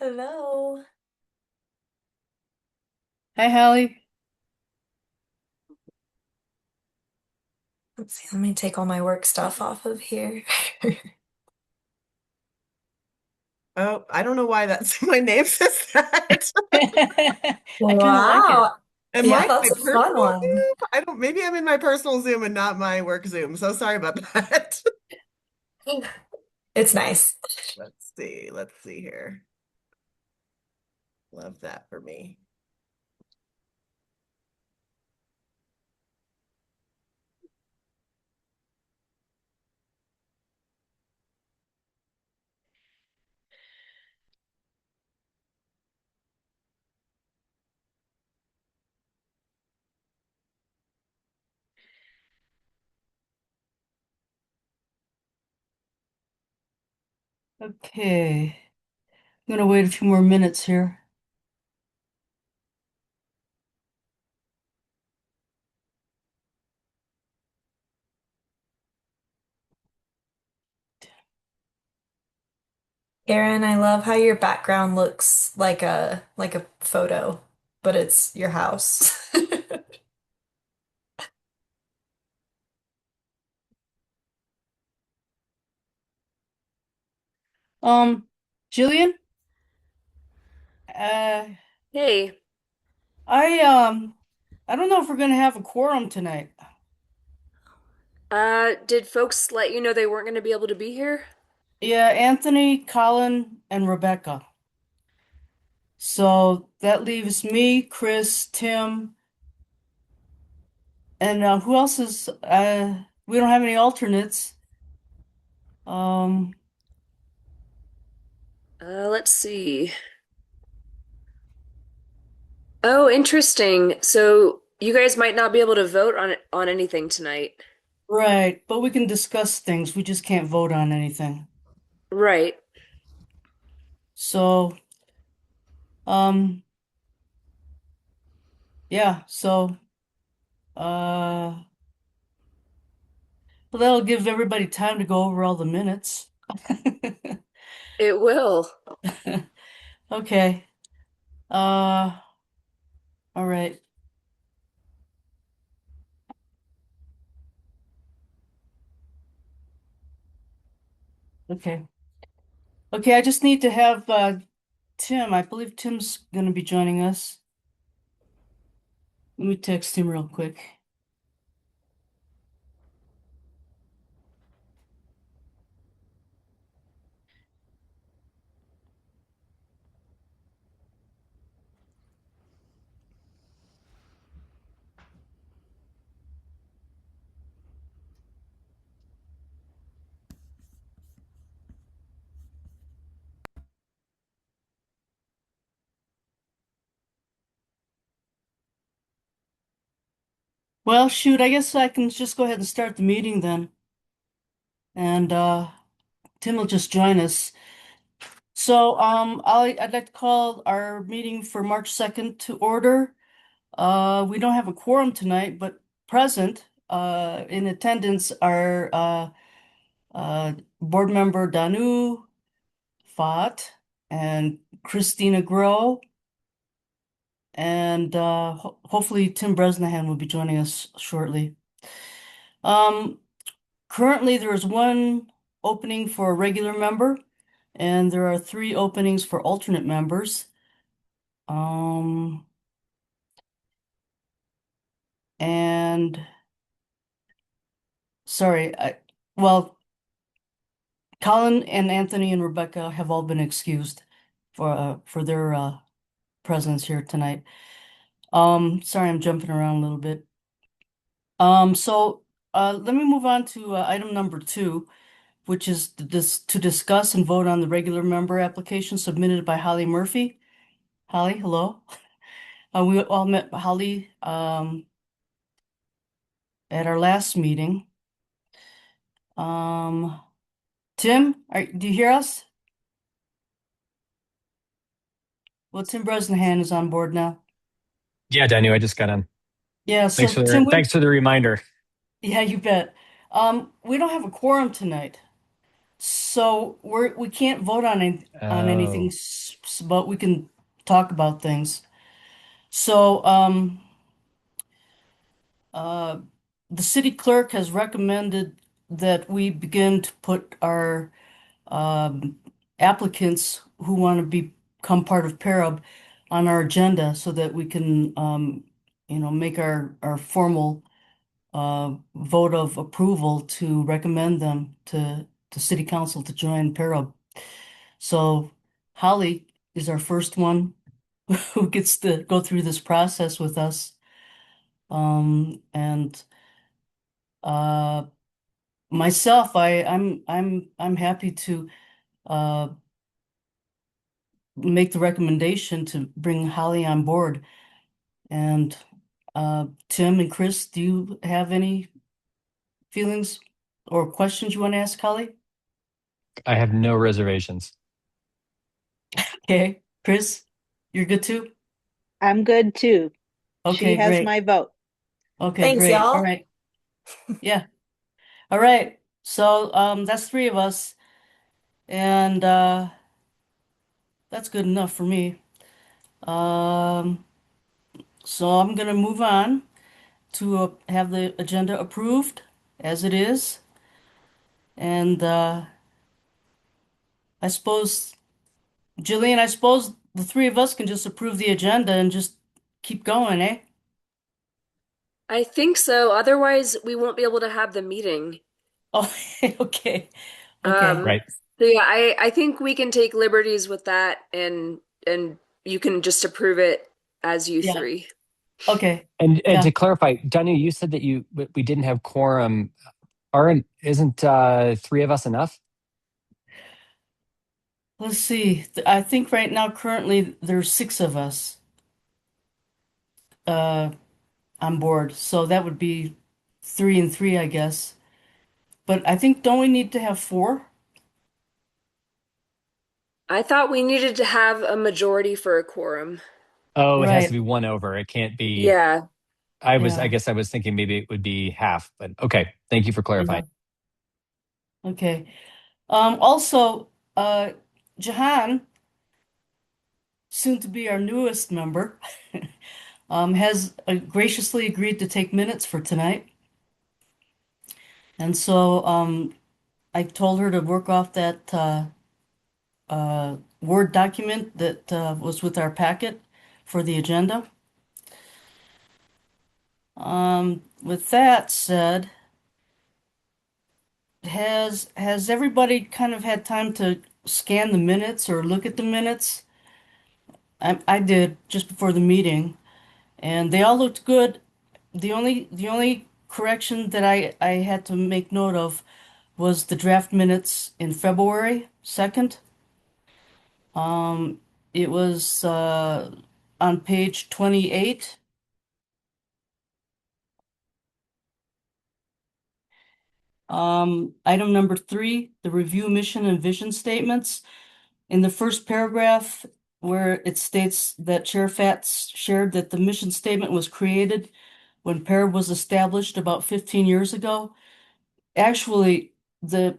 Hello. Hi, Hallie. Let's see, let me take all my work stuff off of here. Oh, I don't know why that's my name says that. I kind of like it. Wow. Am Yeah, I in that's my a fun personal one. Zoom? I don't, maybe I'm in my personal Zoom and not my work Zoom. So sorry about that. It's nice. Let's see here. Love that for me. Okay. I'm gonna wait a few more minutes here. Aaron, I love how your background looks like a photo, but it's your house. Um, Jillian, uh, Hey, I um, I don't know if we're gonna have a quorum tonight. did folks let you know they weren't going to be able to be here? Yeah, Anthony, Colin, and Rebecca. So that leaves me, Chris, Tim, and who else is? We don't have any alternates. Um, Let's see. Oh, interesting. So you guys might not be able to vote on anything tonight. right, but we can discuss things. We just can't vote on anything. Right. So, um. Yeah, so well, that'll give everybody time to go over all the minutes. It will. Okay. Uh all right. Okay. Okay, I just need to have Tim. I believe Tim's gonna be joining us. Let me text him real quick. Well, shoot, I guess I can just go ahead and start the meeting then. And Tim will just join us. So I'd like to call our meeting for March 2nd to order. We don't have a quorum tonight, but present in attendance are board member Danu Fott and Christina Grow, and hopefully Tim Bresnahan will be joining us shortly. Um, Currently, there is one opening for a regular member, and there are three openings for alternate members. Um, and sorry, well, Colin and Anthony and Rebecca have all been excused for their presence here tonight. Sorry, I'm jumping around a little bit. So let me move on to item number two, which is to discuss and vote on the regular member application submitted by Holly Murphy. Holly, hello. We all met Holly at our last meeting. Um, Tim, do you hear us? Well, Tim Bresnahan is on board now. Yeah, Daniel, I just got in. Yeah, so Tim, Thanks for the reminder. yeah, you bet. We don't have a quorum tonight, so we can't vote on anything Oh, but we can talk about things. So, uh, the city clerk has recommended that we begin to put our um, applicants who want to become part of PARAB on our agenda so that we can, make our formal vote of approval to recommend them to city council to join PARAB. So Holly is our first one who gets to go through this process with us. And uh, myself, I'm happy to uh, make the recommendation to bring Holly on board. And Tim and Chris, do you have any feelings or questions you want to ask Holly? I have no reservations. Okay, Chris, you're good too? I'm good too. She Okay, has great. my vote. Okay, Thanks, great. All y'all. right. Yeah. All right. So that's three of us. And that's good enough for me. Um, so I'm gonna move on to have the agenda approved as it is. And I suppose, Jillian, I suppose the three of us can just approve the agenda and just keep going, eh? I think so. Otherwise, we won't be able to have the meeting. Oh, okay. Okay. Um, Right. so yeah, I think we can take liberties with that and you can just approve it as you Yeah. three. Okay. And Yeah. to clarify, Danu, you said that we didn't have quorum. Aren't isn't three of us enough? Let's see. I think right now currently there's six of us uh on board. So that would be three and three, I guess. But I think don't we need to have four? I thought we needed to have a majority for a quorum. Oh, it has to Right. be one over. It can't be. Yeah. I Yeah. guess I was thinking maybe it would be half, but okay. Thank you for clarifying. Yeah. Okay. Also, Jahan, soon to be our newest member, has graciously agreed to take minutes for tonight. And so I told her to work off that Word document that was with our packet for the agenda. With that said, has everybody kind of had time to scan the minutes or look at the minutes? I did just before the meeting, and they all looked good. The only correction that I had to make note of was the draft minutes in February 2nd. It was on page 28. Item number 3, the review mission and vision statements. In the first paragraph, where it states that Chair Fatz shared that the mission statement was created when PARAB was established about 15 years ago. Actually, the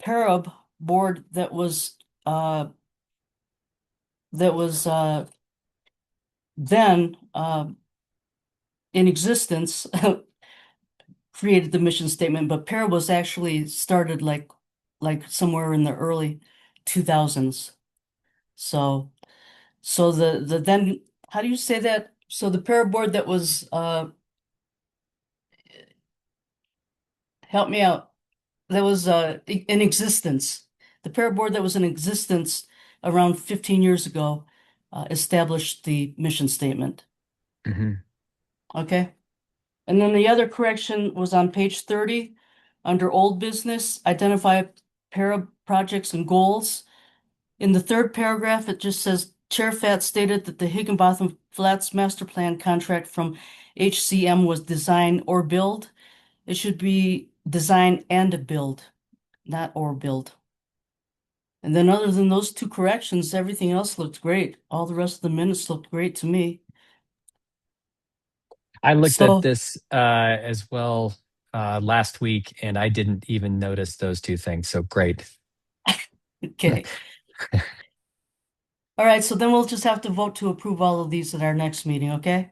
PARAB board that was then in existence created the mission statement, but PARAB was actually started like somewhere in the early 2000s. So the then how do you say that? So the PARAB board that was help me out. That was in existence. The PARAB board that was in existence around 15 years ago established the mission statement. Mhm. Okay. And then the other correction was on page 30 under old business, identify PARAB projects and goals. In the third paragraph, it just says Chair Fat stated that the Higginbotham Flats Master Plan contract from HCM was design or build. It should be design and build, not or build. And then other than those two corrections, everything else looked great. All the rest of the minutes looked great to me. I looked at So, this as well last week, and I didn't even notice those two things. So great. okay. All right, so then we'll just have to vote to approve all of these at our next meeting, okay?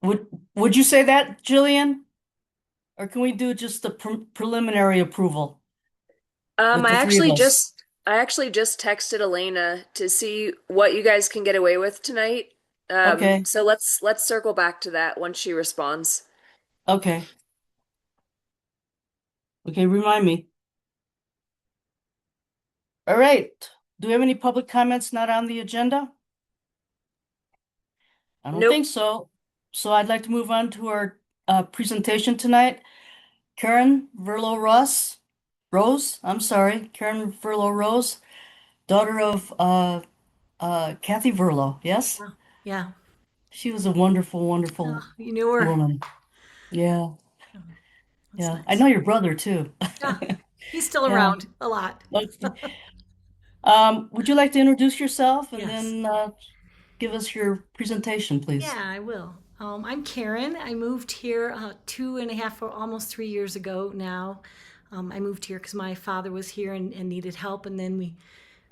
Would would you say that, Jillian? Or can we do just the preliminary approval with the three of us? I actually just texted Elena to see what you guys can get away with tonight. Okay, So let's circle back to that once she responds. okay. Okay, remind me. All right. Do we have any public comments not on the agenda? I don't Nope. think so. So I'd like to move on to our presentation tonight. Karen Verlo Rose, I'm sorry, Karen Verlo Rose, daughter of Kathy Verlo, yes? Oh, yeah. She was a wonderful, Oh, wonderful you knew her. woman. Yeah, Oh, that's yeah. I nice. know your brother too. Yeah, he's still Yeah. around a lot. Okay. Would you like to introduce yourself and Yes. then give us your presentation, please? Yeah, I will. I'm Karen. I moved here 2.5 or almost 3 years ago now. I moved here because my father was here and needed help, and then we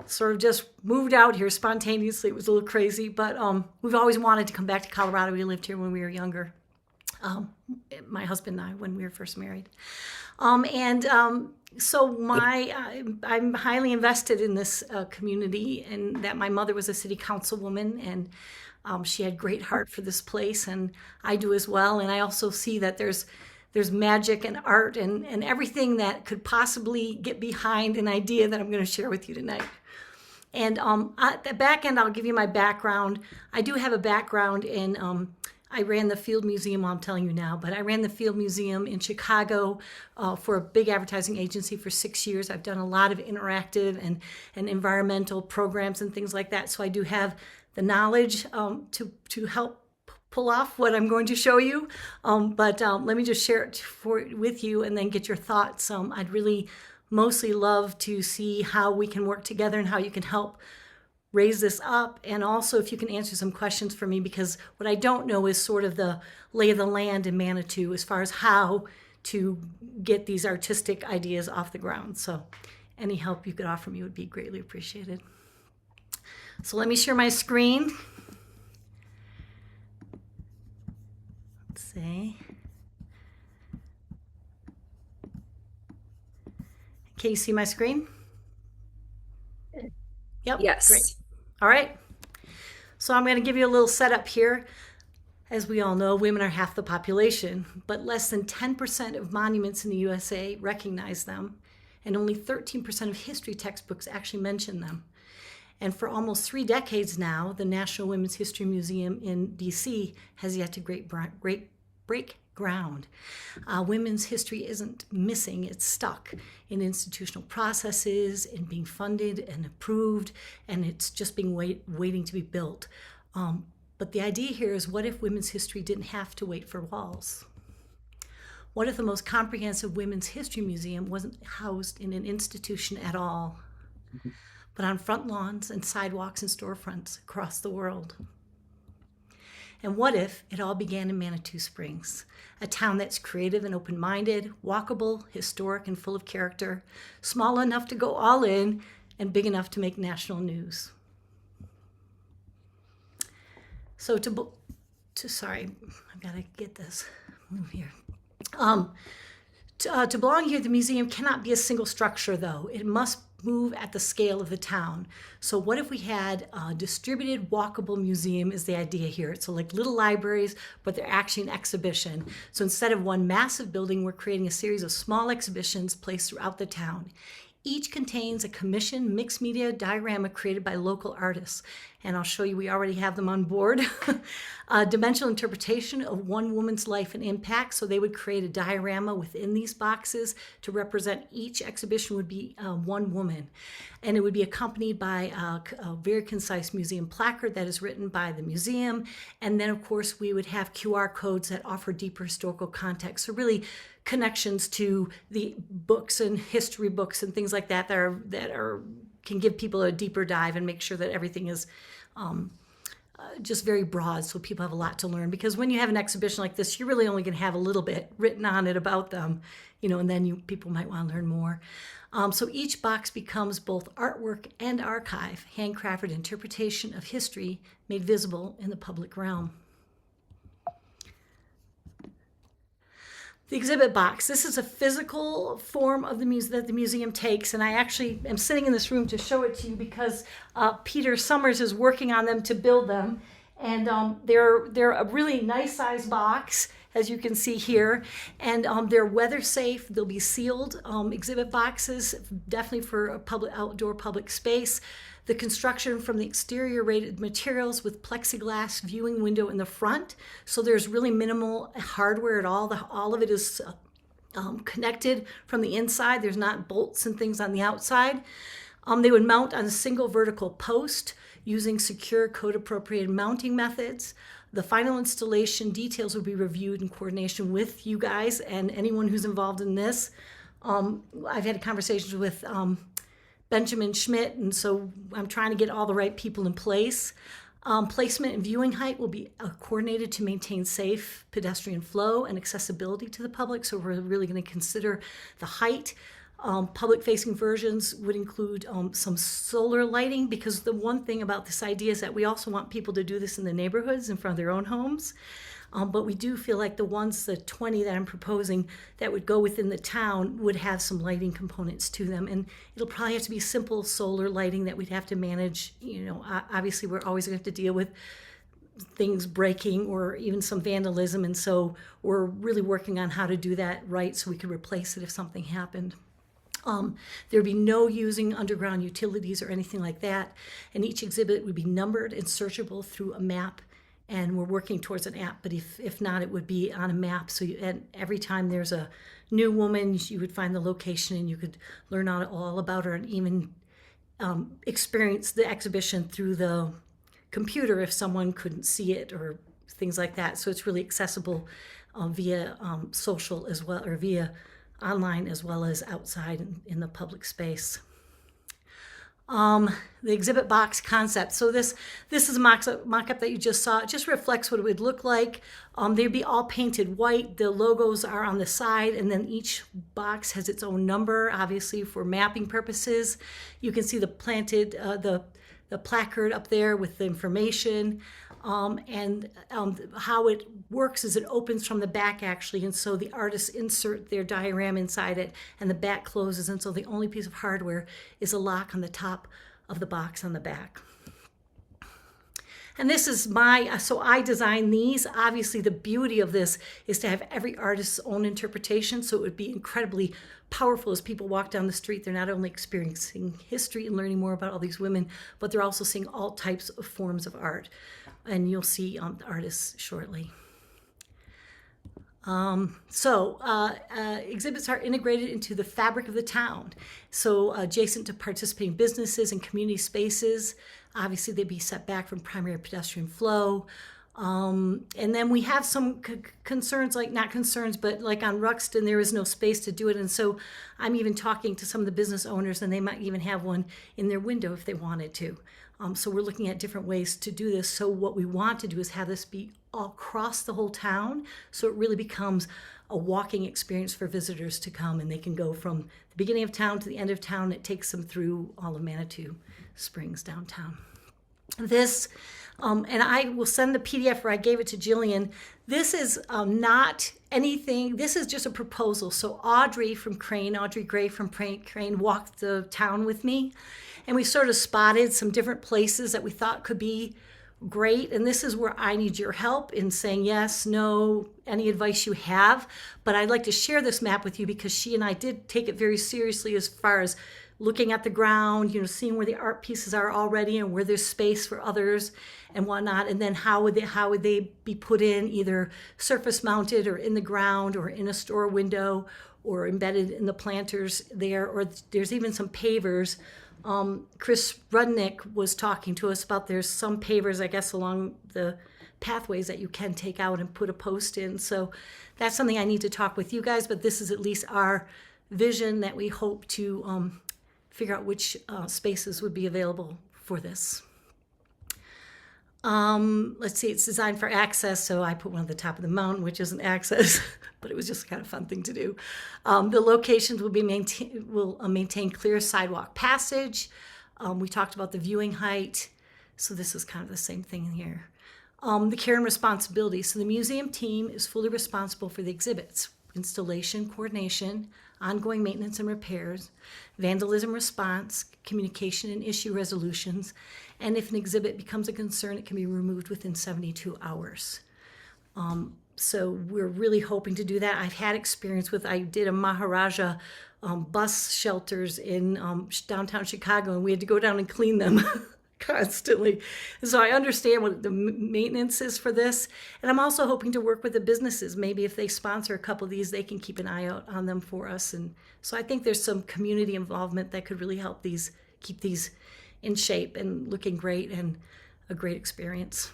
sort of just moved out here spontaneously. It was a little crazy, but we've always wanted to come back to Colorado. We lived here when we were younger. Um, my husband and I, when we were first married. And so I'm highly invested in this community, and that my mother was a city councilwoman, and she had great heart for this place, and I do as well. And I also see that there's magic and art and everything that could possibly get behind an idea that I'm going to share with you tonight. And at the back end, I'll give you my background. I do have a background in, I ran the Field Museum, well, I'm telling you now, but I ran the Field Museum in Chicago for a big advertising agency for 6 years. I've done a lot of interactive and environmental programs and things like that. So I do have the knowledge to help pull off what I'm going to show you. But let me just share it with you and then get your thoughts. I'd really mostly love to see how we can work together and how you can help raise this up, and also if you can answer some questions for me, because what I don't know is sort of the lay of the land in Manitou as far as how to get these artistic ideas off the ground. So any help you could offer me would be greatly appreciated. So let me share my screen. Let's see. Can you see my screen? Yep, Yes. great. All right. So I'm going to give you a little setup here. As we all know, women are half the population, but less than 10% of monuments in the USA recognize them, and only 13% of history textbooks actually mention them. And for almost 3 decades now, the National Women's History Museum in DC has yet to break ground. Women's history isn't missing, it's stuck in institutional processes, in being funded and approved, and it's just being waiting to be built. But the idea here is, what if women's history didn't have to wait for walls? What if the most comprehensive women's history museum wasn't housed in an institution at all, but on front lawns and sidewalks and storefronts across the world? And what if it all began in Manitou Springs, a town that's creative and open-minded, walkable, historic, and full of character, small enough to go all in, and big enough to make national news? So sorry, I've got to get this, move here. To belong here, the museum cannot be a single structure, though. It must move at the scale of the town. So what if we had a distributed walkable museum is the idea here. So like little libraries, but they're actually an exhibition. So instead of one massive building, we're creating a series of small exhibitions placed throughout the town. Each contains a commissioned mixed media diorama created by local artists. And I'll show you, we already have them on board. A dimensional interpretation of one woman's life and impact. So they would create a diorama within these boxes to represent each exhibition would be one woman. And it would be accompanied by a very concise museum placard that is written by the museum. And then, of course, we would have QR codes that offer deeper historical context. So really connections to the books and history books and things like that can give people a deeper dive and make sure that everything is just very broad, so people have a lot to learn. Because when you have an exhibition like this, you're really only going to have a little bit written on it about them, and then people might want to learn more. So each box becomes both artwork and archive, handcrafted interpretation of history made visible in the public realm. The exhibit box. This is a physical form of the that the museum takes, and I actually am sitting in this room to show it to you because Peter Summers is working on them to build them, and they're a really nice size box, as you can see here, and they're weather safe. They'll be sealed exhibit boxes, definitely for a outdoor public space. The construction from the exterior rated materials with plexiglass viewing window in the front. So there's really minimal hardware at all. All of it is connected from the inside. There's not bolts and things on the outside. They would mount on a single vertical post using secure code-appropriated mounting methods. The final installation details will be reviewed in coordination with you guys and anyone who's involved in this. I've had conversations with Benjamin Schmidt, and so I'm trying to get all the right people in place. Placement and viewing height will be coordinated to maintain safe pedestrian flow and accessibility to the public, so we're really going to consider the height. Public-facing versions would include some solar lighting, because the one thing about this idea is that we also want people to do this in the neighborhoods in front of their own homes. But we do feel like the 20 that I'm proposing that would go within the town would have some lighting components to them. And it'll probably have to be simple solar lighting that we'd have to manage. Obviously we're always going to have to deal with things breaking or even some vandalism. And so we're really working on how to do that right so we could replace it if something happened. There'd be no using underground utilities or anything like that. And each exhibit would be numbered and searchable through a map. And we're working towards an app, but if not, it would be on a map. So and every time there's a new woman, you would find the location and you could learn all about her and even experience the exhibition through the computer if someone couldn't see it or things like that. So it's really accessible via social as well, or via online as well as outside in the public space. The exhibit box concept. So this is a mock-up that you just saw. It just reflects what it would look like. They'd be all painted white. The logos are on the side, and then each box has its own number, obviously for mapping purposes. You can see the placard up there with the information. And how it works is it opens from the back actually, and so the artists insert their diagram inside it and the back closes, and so the only piece of hardware is a lock on the top of the box on the back. And this is so I designed these. Obviously the beauty of this is to have every artist's own interpretation, so it would be incredibly powerful as people walk down the street. They're not only experiencing history and learning more about all these women, but they're also seeing all types of forms of art. And you'll see the artists shortly. Exhibits are integrated into the fabric of the town. So adjacent to participating businesses and community spaces, obviously they'd be set back from primary pedestrian flow. And then we have some concerns, not concerns, but like on Ruxton, there is no space to do it. And so I'm even talking to some of the business owners, and they might even have one in their window if they wanted to. So we're looking at different ways to do this. So what we want to do is have this be all across the whole town, so it really becomes a walking experience for visitors to come, and they can go from the beginning of town to the end of town. It takes them through all of Manitou Springs downtown. This, and I will send the PDF where I gave it to Jillian. This is not anything, this is just a proposal. So Audrey Gray from Crane walked the town with me, and we sort of spotted some different places that we thought could be great. And this is where I need your help in saying yes, no, any advice you have. But I'd like to share this map with you because she and I did take it very seriously as far as looking at the ground, seeing where the art pieces are already and where there's space for others and whatnot. And then how would they be put in, either surface mounted or in the ground or in a store window or embedded in the planters there, or there's even some pavers. Chris Rudnick was talking to us about there's some pavers, I guess, along the pathways that you can take out and put a post in. So that's something I need to talk with you guys, but this is at least our vision that we hope to figure out which spaces would be available for this. Let's see, it's designed for access, so I put one at the top of the mountain, which isn't access, but it was just kind of fun thing to do. The locations will maintain clear sidewalk passage. We talked about the viewing height, so this is kind of the same thing here. The care and responsibility. So the museum team is fully responsible for the exhibits, installation, coordination, ongoing maintenance and repairs, vandalism response, communication and issue resolutions, and if an exhibit becomes a concern, it can be removed within 72 hours. So we're really hoping to do that. I've had experience with, I did a Maharaja bus shelters in downtown Chicago, and we had to go down and clean them constantly. So I understand what the maintenance is for this. And I'm also hoping to work with the businesses. Maybe if they sponsor a couple of these, they can keep an eye out on them for us. And so I think there's some community involvement that could really help these, keep these in shape and looking great and a great experience.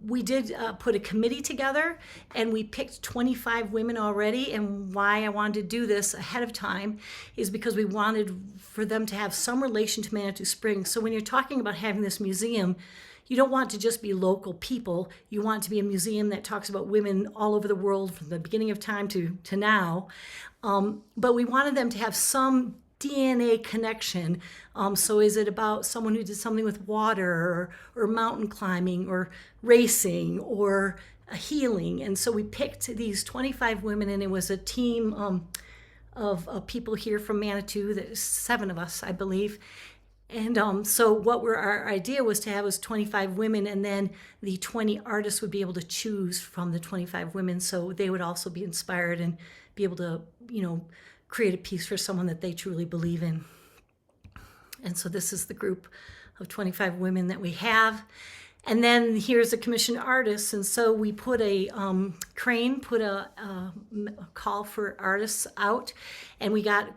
We did put a committee together, and we picked 25 women already. And why I wanted to do this ahead of time is because we wanted for them to have some relation to Manitou Springs. So when you're talking about having this museum, you don't want to just be local people. You want it to be a museum that talks about women all over the world from the beginning of time to now. But we wanted them to have some DNA connection. So is it about someone who did something with water or mountain climbing or racing or healing? And so we picked these 25 women, and it was a team of people here from Manitou. There's 7 of us, I believe. And so what our idea was to have was 25 women, and then the 20 artists would be able to choose from the 25 women. So they would also be inspired and be able to, create a piece for someone that they truly believe in. And so this is the group of 25 women that we have. And then here's a commissioned artist. And so we put Crane put a call for artists out, and we got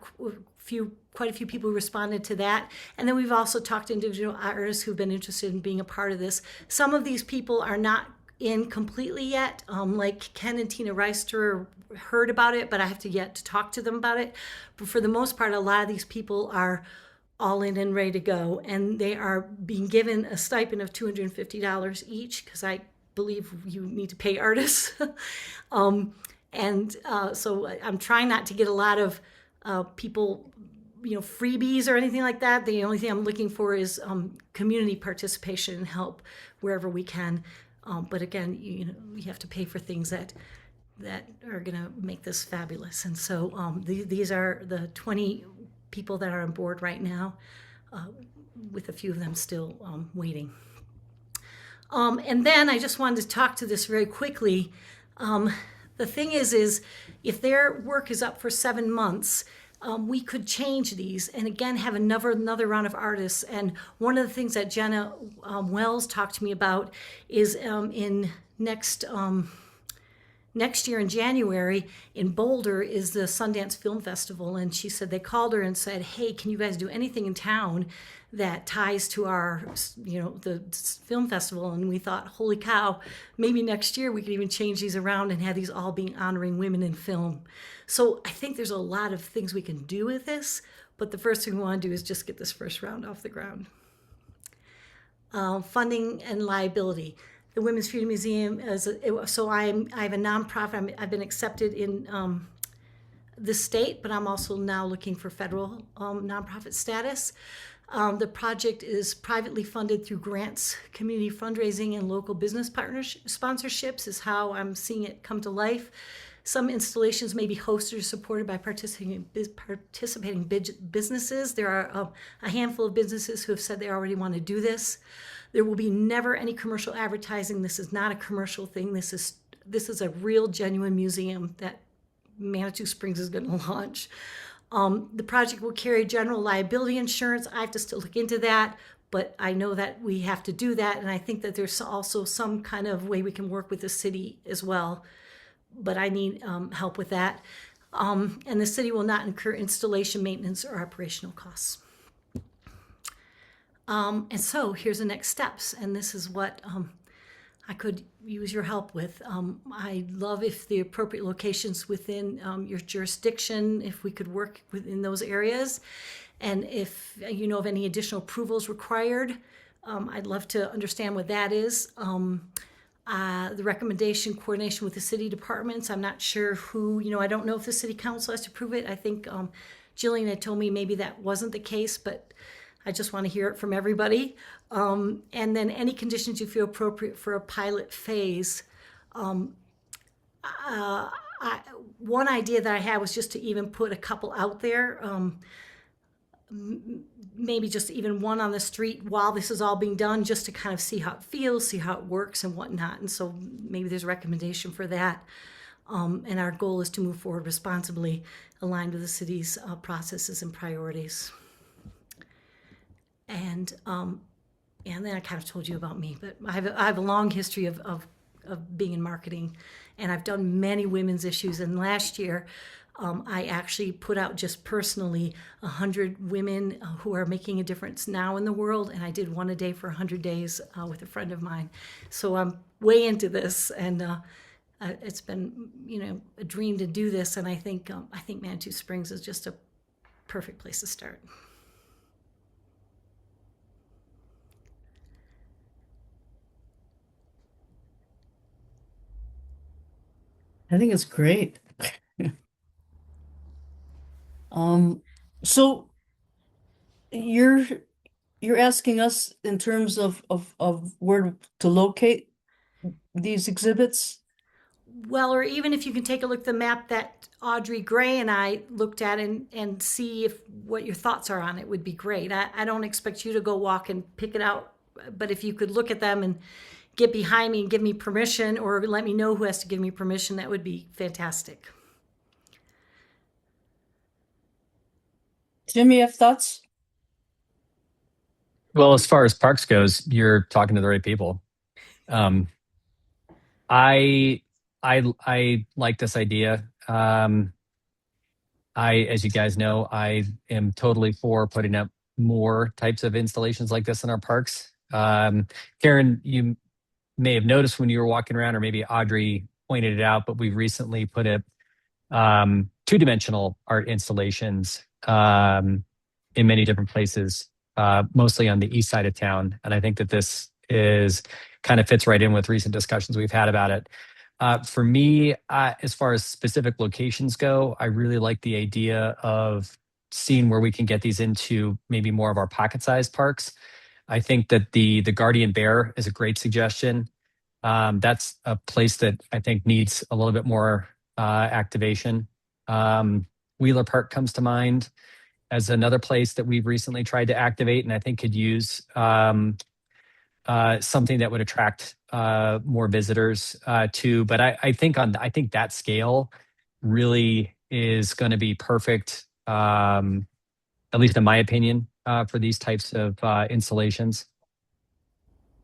quite a few people who responded to that. And then we've also talked to individual artists who've been interested in being a part of this. Some of these people are not in completely yet, like Ken and Tina Reister heard about it, but I have to yet to talk to them about it. But for the most part, a lot of these people are all in and ready to go, and they are being given a stipend of $250 each, because I believe you need to pay artists. So I'm trying not to get a lot of people, freebies or anything like that. The only thing I'm looking for is community participation and help wherever we can. But again, you have to pay for things that are going to make this fabulous. And so these are the 20 people that are on board right now, with a few of them still waiting. And then I just wanted to talk to this very quickly. The thing is if their work is up for 7 months, we could change these and again have another round of artists. And one of the things that Jenna Wells talked to me about is in next year in January in Boulder is the Sundance Film Festival. And she said they called her and said, hey, can you guys do anything in town that ties to our, the film festival? And we thought, holy cow, maybe next year we could even change these around and have these all being honoring women in film. So I think there's a lot of things we can do with this, but the first thing we want to do is just get this first round off the ground. Funding and liability. The Women's Freedom Museum I have a nonprofit. I've been accepted in the state, but I'm also now looking for federal nonprofit status. The project is privately funded through grants, community fundraising, and local business sponsorships is how I'm seeing it come to life. Some installations may be hosted or supported by participating businesses. There are a handful of businesses who have said they already want to do this. There will be never any commercial advertising. This is not a commercial thing. This is a real, genuine museum that Manitou Springs is going to launch. The project will carry general liability insurance. I have to still look into that, but I know that we have to do that. And I think that there's also some kind of way we can work with the city as well. But I need help with that. And the city will not incur installation, maintenance, or operational costs. And so here's the next steps. And this is what I could use your help with. I love if the appropriate locations within your jurisdiction, if we could work within those areas. And if you know of any additional approvals required, I'd love to understand what that is. The recommendation coordination with the city departments. I'm not sure who, I don't know if the city council has to approve it. I think Jillian had told me maybe that wasn't the case, but I just want to hear it from everybody. And then any conditions you feel appropriate for a pilot phase. One idea that I had was just to even put a couple out there. Maybe just even one on the street while this is all being done, just to kind of see how it feels, see how it works and whatnot. And so maybe there's a recommendation for that. And our goal is to move forward responsibly, aligned with the city's processes and priorities. And then I kind of told you about me, but I have a long history of being in marketing, and I've done many women's issues. And last year, I actually put out just personally 100 women who are making a difference now in the world, and I did one a day for 100 days with a friend of mine. So I'm way into this, and it's been a dream to do this. And I think Manitou Springs is just a perfect place to start. I think it's great. So you're asking us in terms of where to locate these exhibits? Well, or even if you can take a look at the map that Audrey Gray and I looked at and see if what your thoughts are on it would be great. I don't expect you to go walk and pick it out, but if you could look at them and get behind me and give me permission, or let me know who has to give me permission, that would be fantastic. Jimmy, you have thoughts? Well, as far as parks goes, you're talking to the right people. Um, I I like this idea. As you guys know, I am totally for putting up more types of installations like this in our parks. Karen, you may have noticed when you were walking around, or maybe Audrey pointed it out, but we've recently put up two-dimensional art installations in many different places, mostly on the east side of town. And I think that this is kind of fits right in with recent discussions we've had about it. For me, as far as specific locations go, I really like the idea of seeing where we can get these into maybe more of our pocket-sized parks. I think that the Guardian Bear is a great suggestion. That's a place that I think needs a little bit more activation. Wheeler Park comes to mind as another place that we've recently tried to activate, and I think could use something that would attract more visitors too. But I think that scale really is going to be perfect, at least in my opinion, for these types of installations.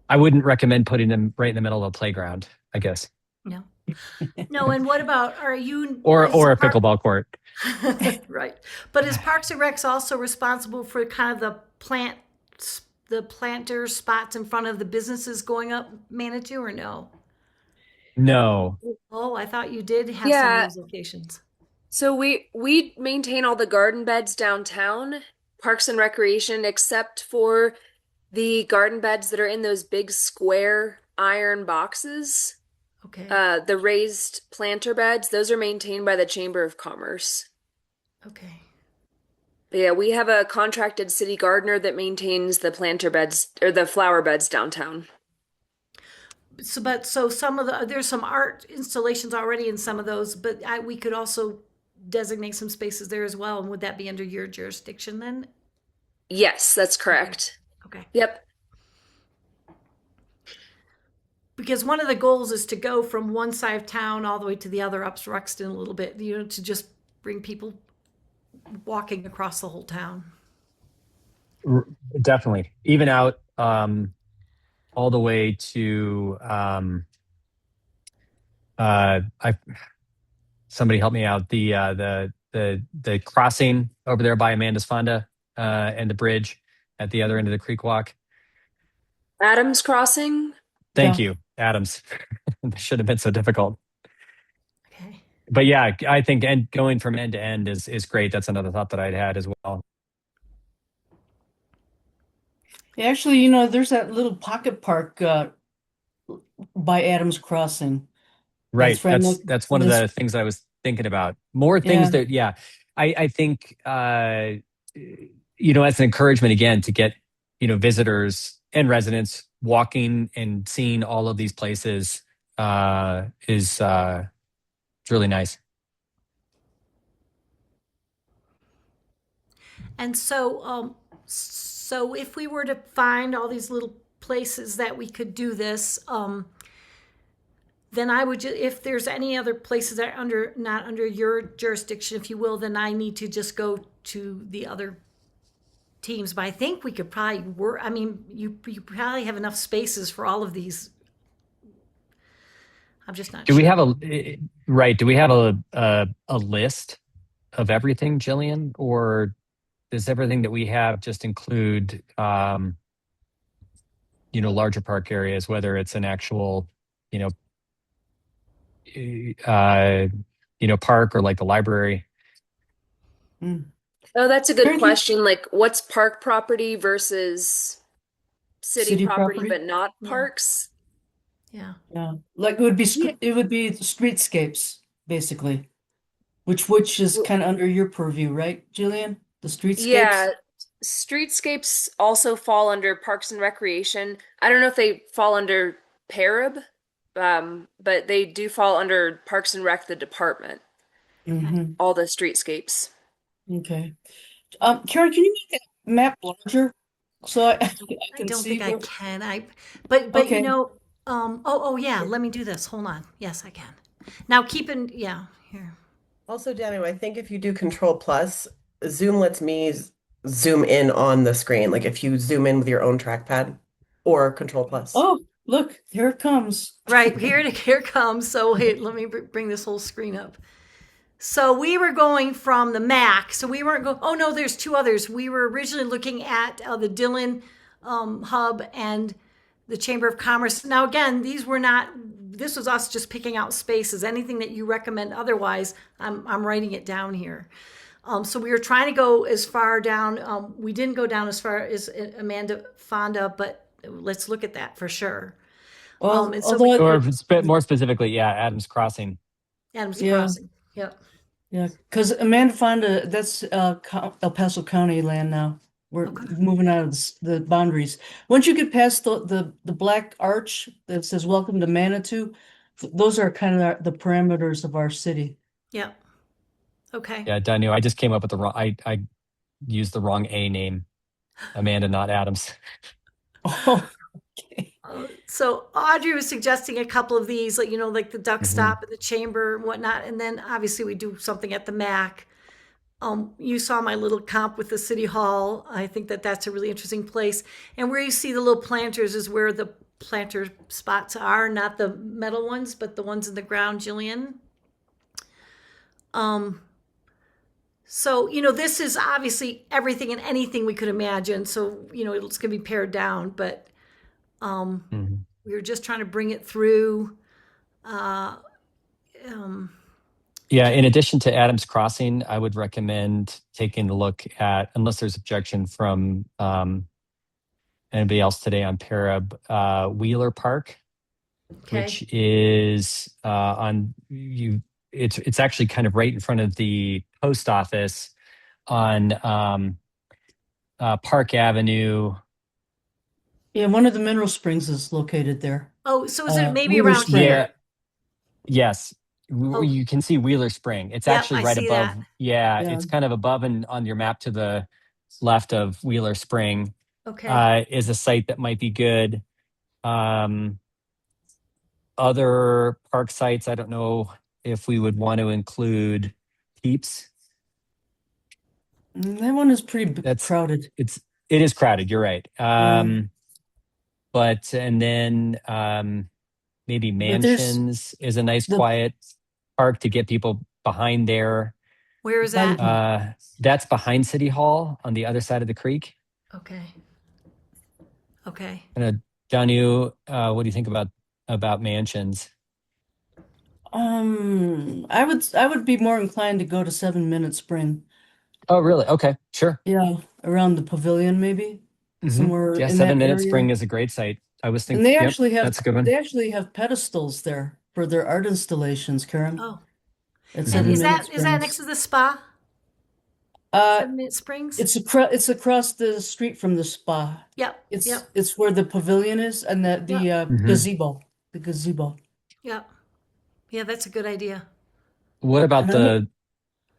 I wouldn't recommend putting them right in the middle of a playground, I guess, No. No, and what about, are you? or is the a park- pickleball court. Right. But is Parks and Recs also responsible for kind of the planter spots in front of the businesses going up Manitou, or no? No, Oh, I thought you did have some of Yeah. those locations. So we maintain all the garden beds downtown, Parks and Recreation, except for the garden beds that are in those big square iron boxes. Okay. The raised planter beds, those are maintained by the Chamber of Commerce. Okay. But yeah, we have a contracted city gardener that maintains the planter beds or the flower beds downtown. So some of there's some art installations already in some of those, but we could also designate some spaces there as well. And would that be under your jurisdiction then? Yes, that's correct. Okay. Yep. Because one of the goals is to go from one side of town all the way to the other, up Ruxton a little bit, to just bring people walking across the whole town. definitely. Even out all the way to somebody help me out. The crossing over there by Amanda's Fonda and the bridge at the other end of the creek walk. Adams Crossing. Thank Yeah. you, Adams. This should have been so difficult. Okay. But yeah, I think and going from end to end is great. That's another thought that I'd had as well. Actually, there's that little pocket park by Adams Crossing. Right. That's right next That's to one of this. the things I was thinking about. More things Yeah. that, yeah, I think, as an encouragement again to get, visitors and residents walking and seeing all of these places is it's really nice. And so if we were to find all these little places that we could do this, then I would if there's any other places that are not under your jurisdiction, if you will, then I need to just go to the other teams. But I think we could probably work. I mean, you probably have enough spaces for all of these. I'm just not Do we sure. have right? Do we have a list of everything, Jillian, or does everything that we have just include, larger park areas, whether it's an actual, you know, uh, park or like the library? Mm. Oh, that's a good Karen, question. Like, what's park property versus city city property, property? but not Yeah, parks? yeah. Yeah. Like Yeah. it would be streetscapes, basically. Which is kind of under your purview, right, Jillian? The streetscapes? Yeah, streetscapes also fall under Parks and Recreation. I don't know if they fall under PARAB, but they do fall under Parks and Rec, the department, Okay. Mm-hmm. all the streetscapes. Okay. Karen, can you make that map larger so I I can don't see think I where? can. But Okay. oh yeah, let me do this. Hold on. Yes, I can. Now keep in yeah, here. Also, Daniel, I think if you do Control Plus, Zoom lets me zoom in on the screen. Like if you zoom in with your own trackpad or Control Plus. Oh, look, here it comes. Right, here it comes. So wait, let me bring this whole screen up. So we were going from the Mac. So we weren't going. Oh no, there's two others. We were originally looking at the Dillon hub and the Chamber of Commerce. Now again, these were not. This was us just picking out spaces. Anything that you recommend otherwise, I'm writing it down here. So we were trying to go as far down. We didn't go down as far as Amanda Fonda, but let's look at that for sure. Well, And so we although, Or more specifically, yeah, Adams Crossing. Adams yeah, Crossing. Yep. yeah, because Amanda Fonda, that's El Paso County land now. We're Okay. moving out of the boundaries. Once you get past the black arch that says "Welcome to Manitou," those are kind of the parameters of our city. Yep. Okay. Yeah, Danu, I just came up with the wrong. I used the wrong A name. Amanda, not Adams. Oh, okay. So Audrey was suggesting a couple of these, like like the duck Hmm. stop and the chamber and whatnot, and then obviously we do something at the Mac. You saw my little comp with the city hall. I think that that's a really interesting place. And where you see the little planters is where the planter spots are, not the metal ones, but the ones in the ground, Jillian. Um, so this is obviously everything and anything we could imagine. So it's going to be pared down, but um, Hmm. we were just trying to bring it through. Uh, um, Yeah, in addition to Adams Crossing, I would recommend taking a look at, unless there's objection from anybody else today on Parab, Wheeler Park, okay. which is on you. It's actually kind of right in front of the post office on Park Avenue. Yeah, one of the mineral springs is located there. Oh, so is it maybe Wheeler around Spring. Yeah, here? yes. Oh, You can see Wheeler Spring. It's yep, actually I right see above. that. Yeah, Yeah. it's kind of above and on your map to the left of Wheeler Spring. Okay. Is a site that might be good. Um, Other park sites, I don't know if we would want to include Peeps. That one is pretty That's crowded. it is crowded. You're right. Yeah. But and then maybe But there's Mansions is a nice the quiet park to get people behind there. Where is by that? the That's behind City Hall on the other side of the creek. Okay. Okay. And Danu, what do you think about Mansions? I would be more inclined to go to 7 Minute Spring. Oh, really? Okay, sure. Yeah, around the pavilion maybe. somewhere Yeah, in Seven that Minute area. Spring is a great site. I was And thinking, yep, that's a good one. they actually have pedestals there for their art installations, Karen, Oh, at and Hmm. 7 Minute is that next Springs. to the spa? Uh, 7 Minute Springs? it's across the street from the spa. Yep, yep, It's where the pavilion is and the yep, Hmm. gazebo, the gazebo. yep. Yeah, that's a good idea. What And about then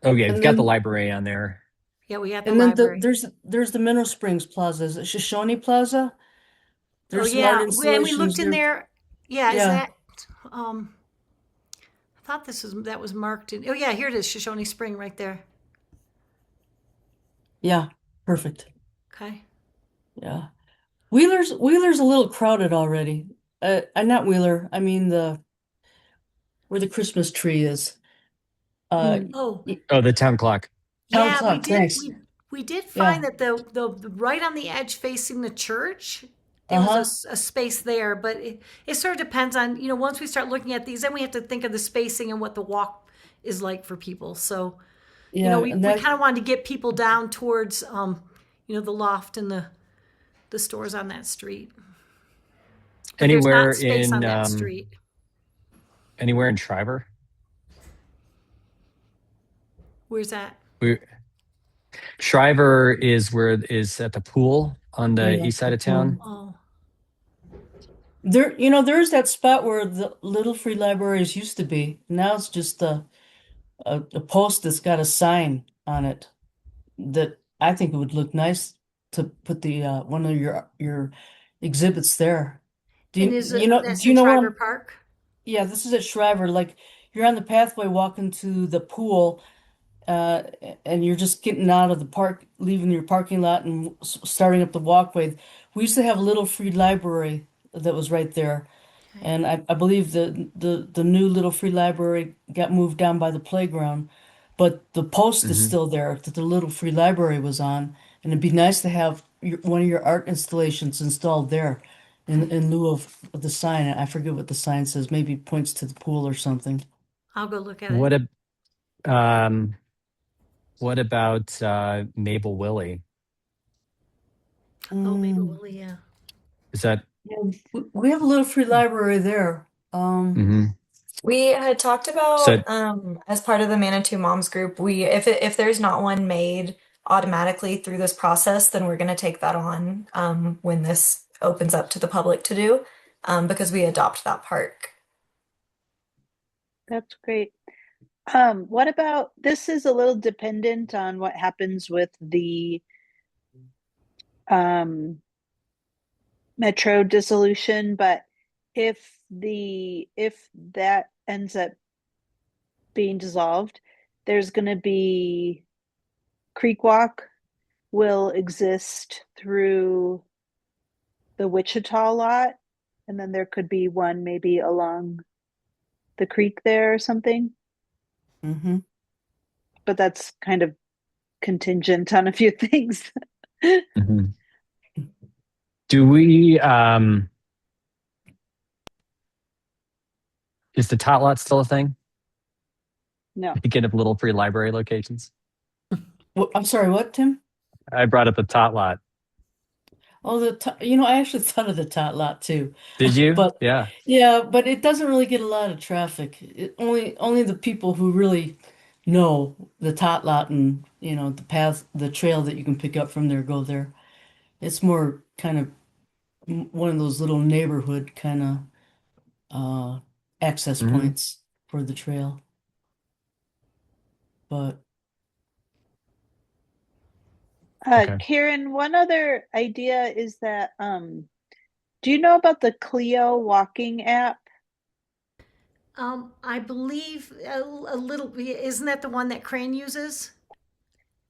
oh yeah, you've and got the then library on there. Yeah, we got the and then library. there's the Mineral Springs Plaza. Is it Shoshone Plaza? Oh There's some art yeah, and we installations looked in there. there. Yeah, is Yeah, that? Um, I thought that was marked in. Oh yeah, here it is, Shoshone Spring, right there. yeah, perfect. Okay. Yeah. Wheeler's a little crowded already. Not Wheeler. I mean the where the Christmas tree is. Uh, Mm. Oh Oh, the town clock. Town yeah, Clock. Thanks. we did Yeah. find that the right on the edge facing the church, there was Uh-huh. a space there, but it sort of depends on once we start looking at these, then we have to think of the spacing and what the walk is like for people. So Yeah, and we that kind of wanted to get people down towards the loft and the stores on that street. But there's Anywhere not space on in that street. anywhere in Shriver? Where's that? We, Shriver is where is at the pool on the yeah, east side the of town. pool. Oh, There's that spot where the little free libraries used to be. Now it's just a post that's got a sign on it that I think it would look nice to put the one of your exhibits there. and is that's Do in you know where Shriver I'm? Park? Yeah, this is at Shriver. Like you're on the pathway walking to the pool, uh, and you're just getting out of the park, leaving your parking lot and starting up the walkway. We used to have a little free library that was right there. Okay. And I believe the new little free library got moved down by the playground, but the post is Hmm. still there that the little free library was on, and it'd be nice to have one of your art installations installed there Okay. in lieu of the sign. I forget what the sign says, maybe points to the pool or something. I'll go look at it. What um what about Mabel Willie? Oh, maybe Mm, Willie, yeah. Is that yeah, we have a little free library there. hmm We had talked so about as part of the Manitou Moms group, we if there's not one made automatically through this process, then we're going to take that on when this opens up to the public to do because we adopt that park. That's great. What about this is a little dependent on what happens with the um metro dissolution, but if that ends up being dissolved, there's going to be Creek Walk will exist through the Wichita lot, and then there could be one maybe along the creek there or something. hmm But that's kind of contingent on a few things. mhm. Do we is the tot lot still a thing? No. Thinking of little free library locations. I'm sorry, what, Tim? I brought up the tot lot. Oh, I actually thought of the tot lot too, Did you? but Yeah. yeah, but it doesn't really get a lot of traffic. Only the people who really know the tot lot and the trail that you can pick up from there go there. It's more kind of one of those little neighborhood kind of access Hmm. points for the trail. But Okay. Karen, one other idea is that do you know about the Clio walking app? I believe a little. Isn't that the one that Crane uses?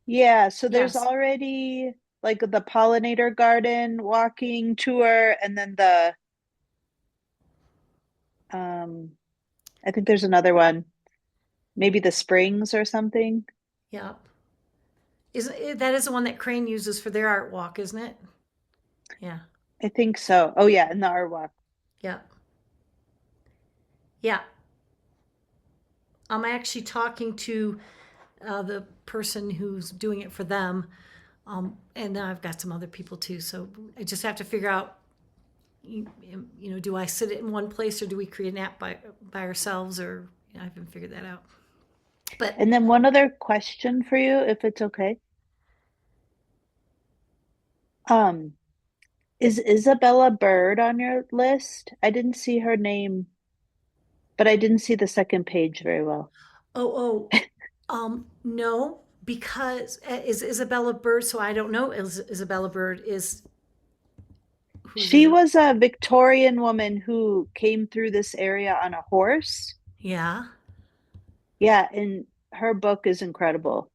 Yeah, so there's Yes. already like the pollinator garden walking tour, and then the um I think there's another one, maybe the springs or something. Yep. That is the one that Crane uses for their art walk, isn't it? Yeah. I think so. Oh yeah, in the art walk. Yep. Yeah. I'm actually talking to the person who's doing it for them And then I've got some other people too. So I just have to figure out, do I sit it in one place or do we create an app by ourselves, or I haven't figured that out. But And then one other question for you, if it's okay. Um, is Isabella Bird on your list? I didn't see her name, but I didn't see the second page very well. no, because is Isabella Bird. So I don't know. Isabella Bird is who's She is it? was a Victorian woman who came through this area on a horse. Yeah. Yeah, and her book is incredible.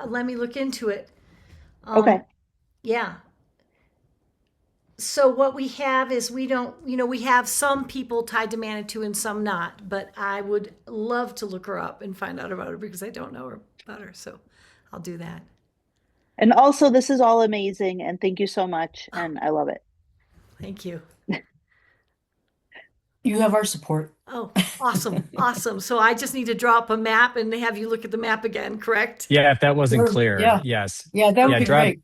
Let me look into it. Okay. Yeah. So what we have is we don't, we have some people tied to Manitou and some not, but I would love to look her up and find out about her because I don't know her about her. So I'll do that. And also, this is all amazing, and thank you so much, and I love it. Thank you. You have our support. Oh, awesome. Awesome. So I just need to draw up a map and have you look at the map again, correct? Yeah, if that wasn't Sure. clear, Yeah. yes. Yeah, that would Yeah, be great.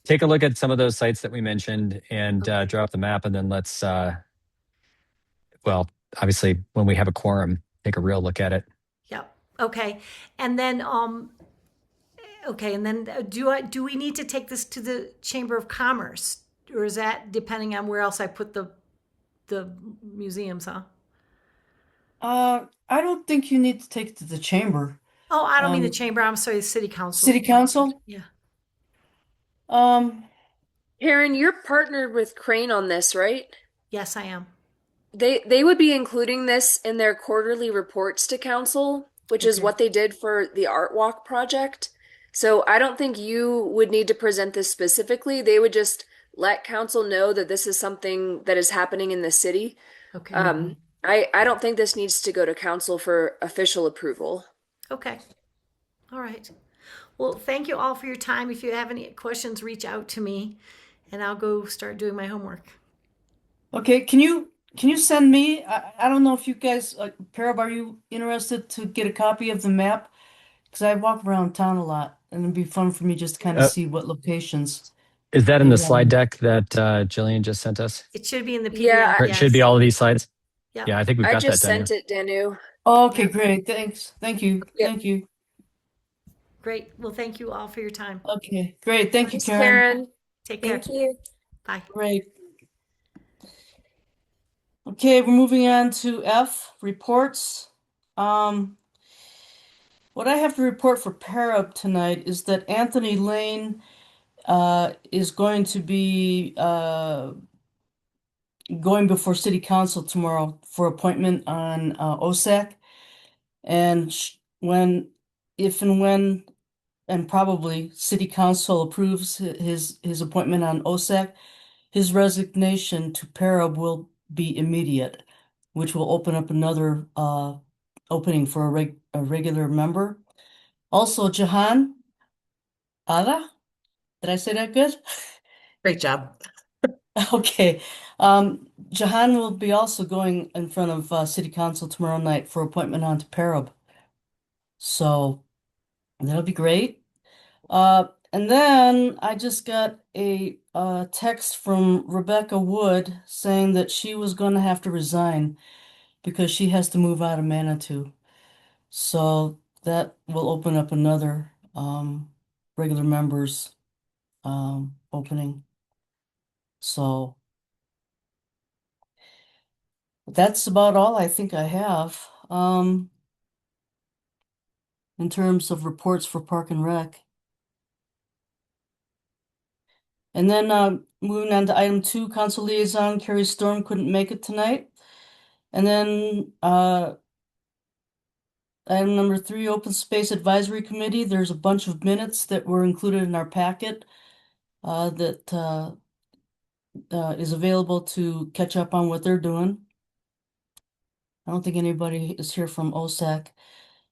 take a look at some of those sites that we mentioned and Okay. draw up the map, and then let's, well, obviously, when we have a quorum, take a real look at it. Yep. Okay. And then do we need to take this to the Chamber of Commerce, or is that depending on where else I put the museums, huh? I don't think you need to take it to the chamber. Oh, I don't mean the Um, chamber. I'm sorry, the city council. City council? Yeah. Um, Karen, you're partnered with Crane on this, right? Yes, I am. They would be including this in their quarterly reports to council, which is Okay. what they did for the Art Walk project. So I don't think you would need to present this specifically. They would just let council know that this is something that is happening in the city. Okay. I don't think this needs to go to council for official approval. Okay. All right. Well, thank you all for your time. If you have any questions, reach out to me and I'll go start doing my homework. okay, can you send me? I don't know if you guys, Parab, are you interested to get a copy of the map? Because I walk around town a lot, and it'd be fun for me just to kind of Uh, see what locations is that in they the have. slide deck that Jillian just sent us? It should be in the Yeah, PDF. Or it should be Yes. all of these slides? Yep. Yeah, I think we've I got that, just Daniel. sent it, Danu. Oh, okay, Yep. great. Thanks. Thank you. Yep. Thank you. Great. Well, thank you all for your time. Okay, great. Thank you, Thanks, Karen. Karen. Take care. Thank you. Bye. Great. Okay, we're moving on to F, reports. What I have to report for PARAB tonight is that Anthony Lane is going to be going before City Council tomorrow for appointment on OSAC. And if and when, and probably City Council approves his appointment on OSAC, his resignation to PARAB will be immediate, which will open up another opening for a regular member. Also, Jahan Ada, did I say that good? Great job. Okay. Jahan will be also going in front of City Council tomorrow night for appointment onto PARAB. So that'll be great. And then I just got a text from Rebecca Wood saying that she was going to have to resign because she has to move out of Manitou. So that will open up another regular members opening. So that's about all I think I have in terms of reports for Park and Rec. And then moving on to item 2, Council Liaison Carrie Storm couldn't make it tonight. And then item number 3, Open Space Advisory Committee. There's a bunch of minutes that were included in our packet that is available to catch up on what they're doing. I don't think anybody is here from OSAC.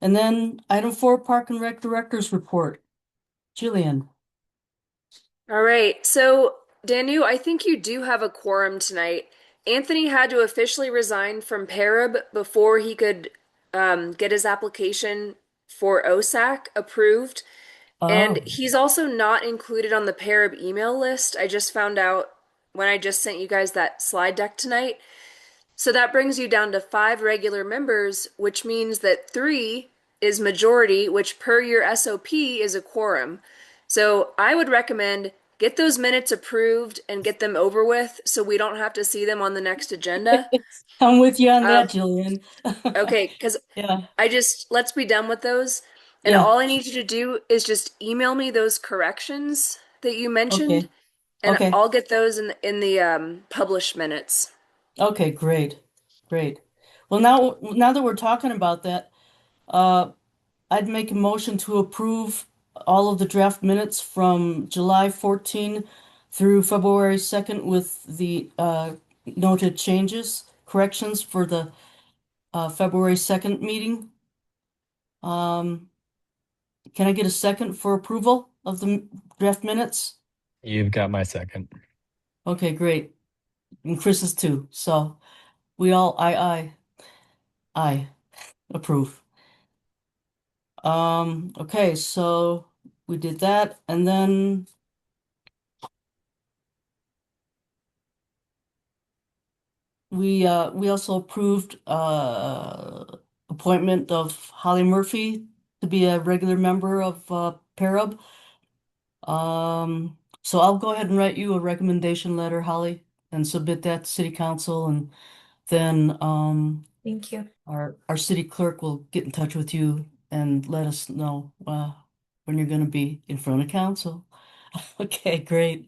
And then item 4, Park and Rec Directors Report. Jillian. All right. So, Danu, I think you do have a quorum tonight. Anthony had to officially resign from PARAB before he could get his application for OSAC approved. And Oh, he's also not included on the PARAB email list. I just found out when I just sent you guys that slide deck tonight. So that brings you down to 5 regular members, which means that 3 is majority, which per your SOP is a quorum. So I would recommend get those minutes approved and get them over with so we don't have to see them on the next agenda. I'm with you on that, Um, Jillian. okay, because Yeah, let's be done with those. And yeah. all I need you to do is just email me those corrections that you mentioned, Okay, and okay, I'll get those in the published minutes. okay. Great, great. Well, now that we're talking about that, uh, I'd make a motion to approve all of the draft minutes from July 14 through February 2nd with the noted changes, corrections for the February 2nd meeting. Um, can I get a second for approval of the draft minutes? You've got my second. Okay, great. And Chris's too. So we all, I approve. Okay, so we did that, and then we also approved appointment of Holly Murphy to be a regular member of PARAB. So I'll go ahead and write you a recommendation letter, Holly, and submit that to City Council, and then Thank you. our city clerk will get in touch with you and let us know when you're going to be in front of council. Okay, great.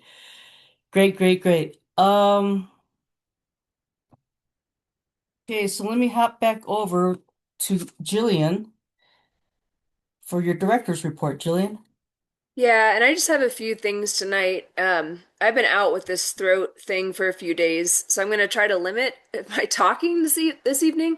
Great, great, great. Okay, so let me hop back over to Jillian for your director's report, Jillian. Yeah, and I just have a few things tonight. I've been out with this throat thing for a few days, so I'm going to try to limit my talking this evening.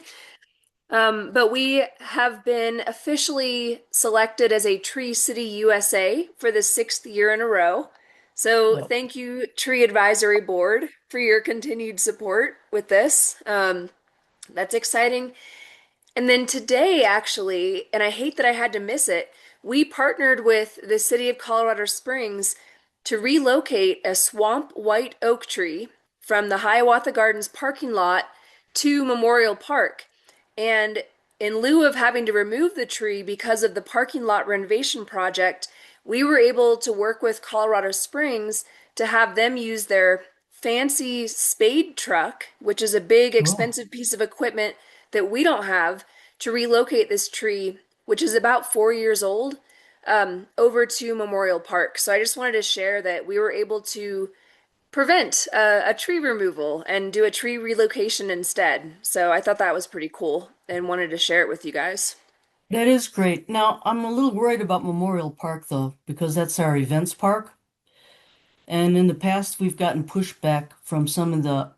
But we have been officially selected as a Tree City USA for the 6th year in a row. So Yep. thank you, Tree Advisory Board, for your continued support with this. That's exciting. And then today, actually, and I hate that I had to miss it, we partnered with the city of Colorado Springs to relocate a swamp white oak tree from the Hiawatha Gardens parking lot to Memorial Park. And in lieu of having to remove the tree because of the parking lot renovation project, we were able to work with Colorado Springs to have them use their fancy spade truck, which is a big, Cool. expensive piece of equipment that we don't have, to relocate this tree, which is about 4 years old, over to Memorial Park. So I just wanted to share that we were able to prevent a tree removal and do a tree relocation instead. So I thought that was pretty cool and wanted to share it with you guys. That is great. Now, I'm a little worried about Memorial Park though, because that's our events park. And in the past, we've gotten pushback from some of the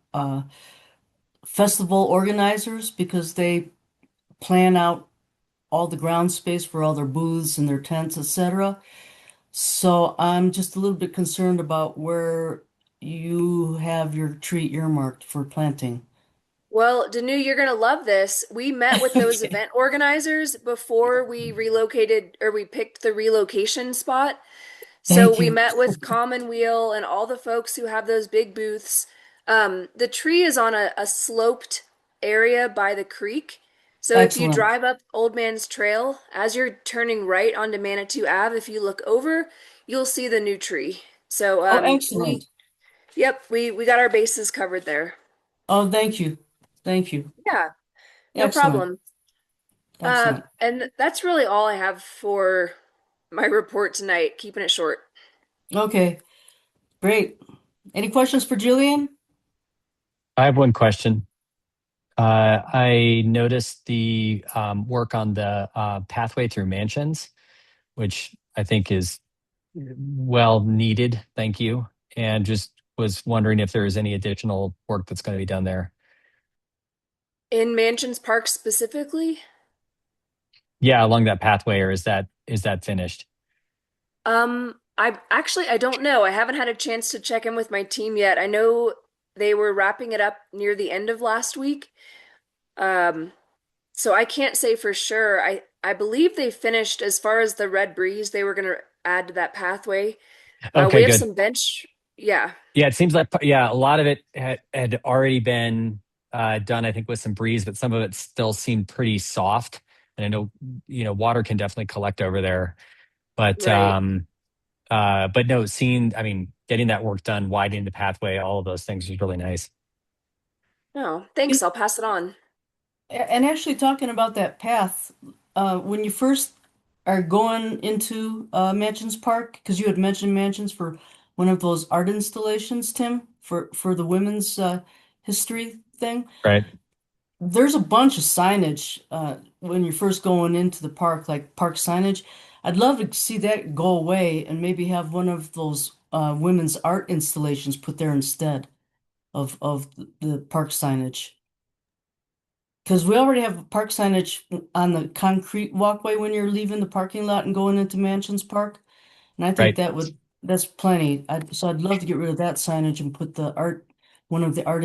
festival organizers because they plan out all the ground space for all their booths and their tents, etc. So I'm just a little bit concerned about where you have your tree earmarked for planting. Well, Danu, you're going to love this. We met with those Okay. event organizers before we relocated or we picked the relocation spot. So Thank we you. met with Commonweal and all the folks who have those big booths. The tree is on a sloped area by the creek. So if you Excellent. drive up Old Man's Trail, as you're turning right onto Manitou Ave, if you look over, you'll see the new tree. So Oh, excellent. we got our bases covered there. Oh, thank you. Thank you. Yeah, no Excellent. problem. Excellent. And that's really all I have for my report tonight, keeping it short. Okay, great. Any questions for Jillian? I have one question. I noticed the work on the pathway through mansions, which I think is well needed. Thank you. And just was wondering if there is any additional work that's going to be done there. In Mansions Park specifically, Yeah, along that pathway, or is that finished? I don't know. I haven't had a chance to check in with my team yet. I know they were wrapping it up near the end of last week. Um, so I can't say for sure. I believe they finished as far as the Red Breeze. They were gonna add to that pathway. We Okay, have good. some bench. Yeah, Yeah, it seems like a lot of it had already been done, I think, with some breeze, but some of it still seemed pretty soft. And I know, water can definitely collect over there. But right. but no, seeing, I mean, getting that work done, widening the pathway, all of those things was really nice. No, thanks. I'll pass it on. And actually, talking about that path, when you first are going into Mansions Park, because you had mentioned Mansions for one of those art installations, Tim, for the women's history thing. Right. There's a bunch of signage when you're first going into the park, like park signage. I'd love to see that go away and maybe have one of those women's art installations put there instead of the park signage. Because we already have park signage on the concrete walkway when you're leaving the parking lot and going into Mansions Park. And I think Right. that's plenty. So I'd love to get rid of that signage and put one of the art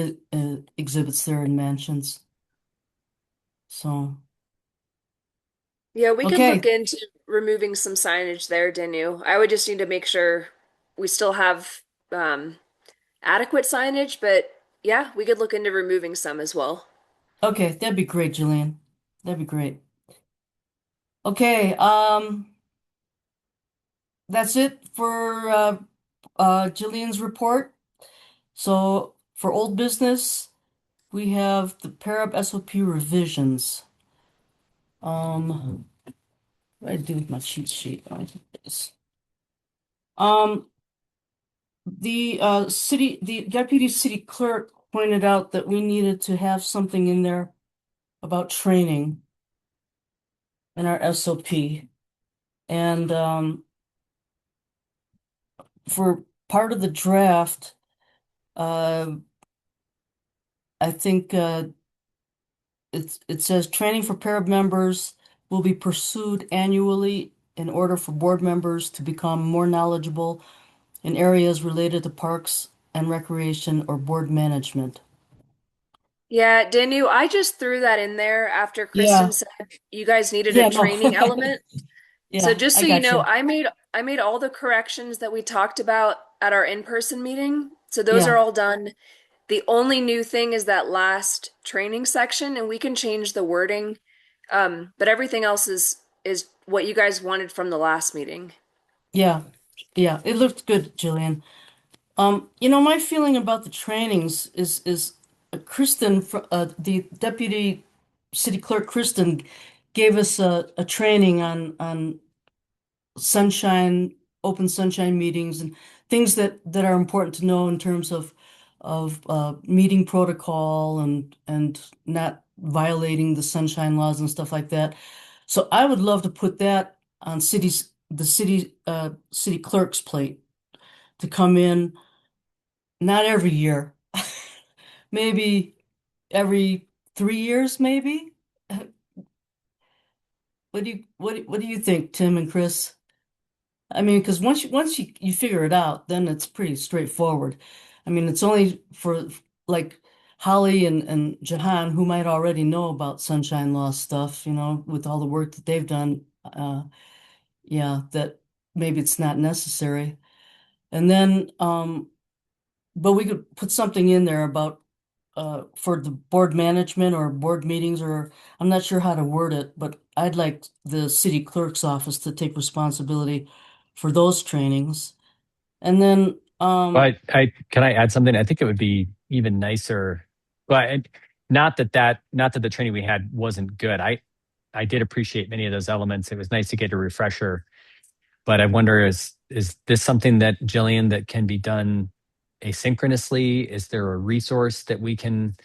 exhibits there in Mansions. So, Yeah, we could look okay. into removing some signage there, Danu. I would just need to make sure we still have um, adequate signage, but yeah, we could look into removing some as well. Okay, that'd be great, Julian. That'd be great. Okay, that's it for Jillian's report. So for old business, we have the PARAB SOP revisions. What did I do with my cheat sheet? Oh, this. Um, the deputy city clerk pointed out that we needed to have something in there about training in our SOP. And for part of the draft, uh, I think it says training for PARAB members will be pursued annually in order for board members to become more knowledgeable in areas related to parks and recreation or board management. Yeah, Danu, I just threw that in there after Kristen Yeah, said you guys needed a yeah, no. training element. So Yeah, just I so you got know, you. I made all the corrections that we talked about at our in-person meeting. So those are Yeah, all done. The only new thing is that last training section, and we can change the wording. But everything else is what you guys wanted from the last meeting. yeah, yeah. It looked good, Jillian. My feeling about the trainings is Kristen, the deputy city clerk, Kristen, gave us a training on sunshine, open sunshine meetings and things that are important to know in terms of meeting protocol and not violating the sunshine laws and stuff like that. So I would love to put that on city clerk's plate to come in, not every year, maybe every 3 years, maybe. What do you think, Tim and Chris? I mean, because once you figure it out, then it's pretty straightforward. I mean, it's only for like Holly and Jahan, who might already know about sunshine law stuff, with all the work that they've done. Yeah, that maybe it's not necessary. And then, but we could put something in there about for the board management or board meetings, or I'm not sure how to word it, but I'd like the city clerk's office to take responsibility for those trainings. And then, But I can I add something? I think it would be even nicer. But not that the training we had wasn't good. I did appreciate many of those elements. It was nice to get a refresher. But I wonder, is this something that, Jillian, that can be done asynchronously? Is there a resource that we can,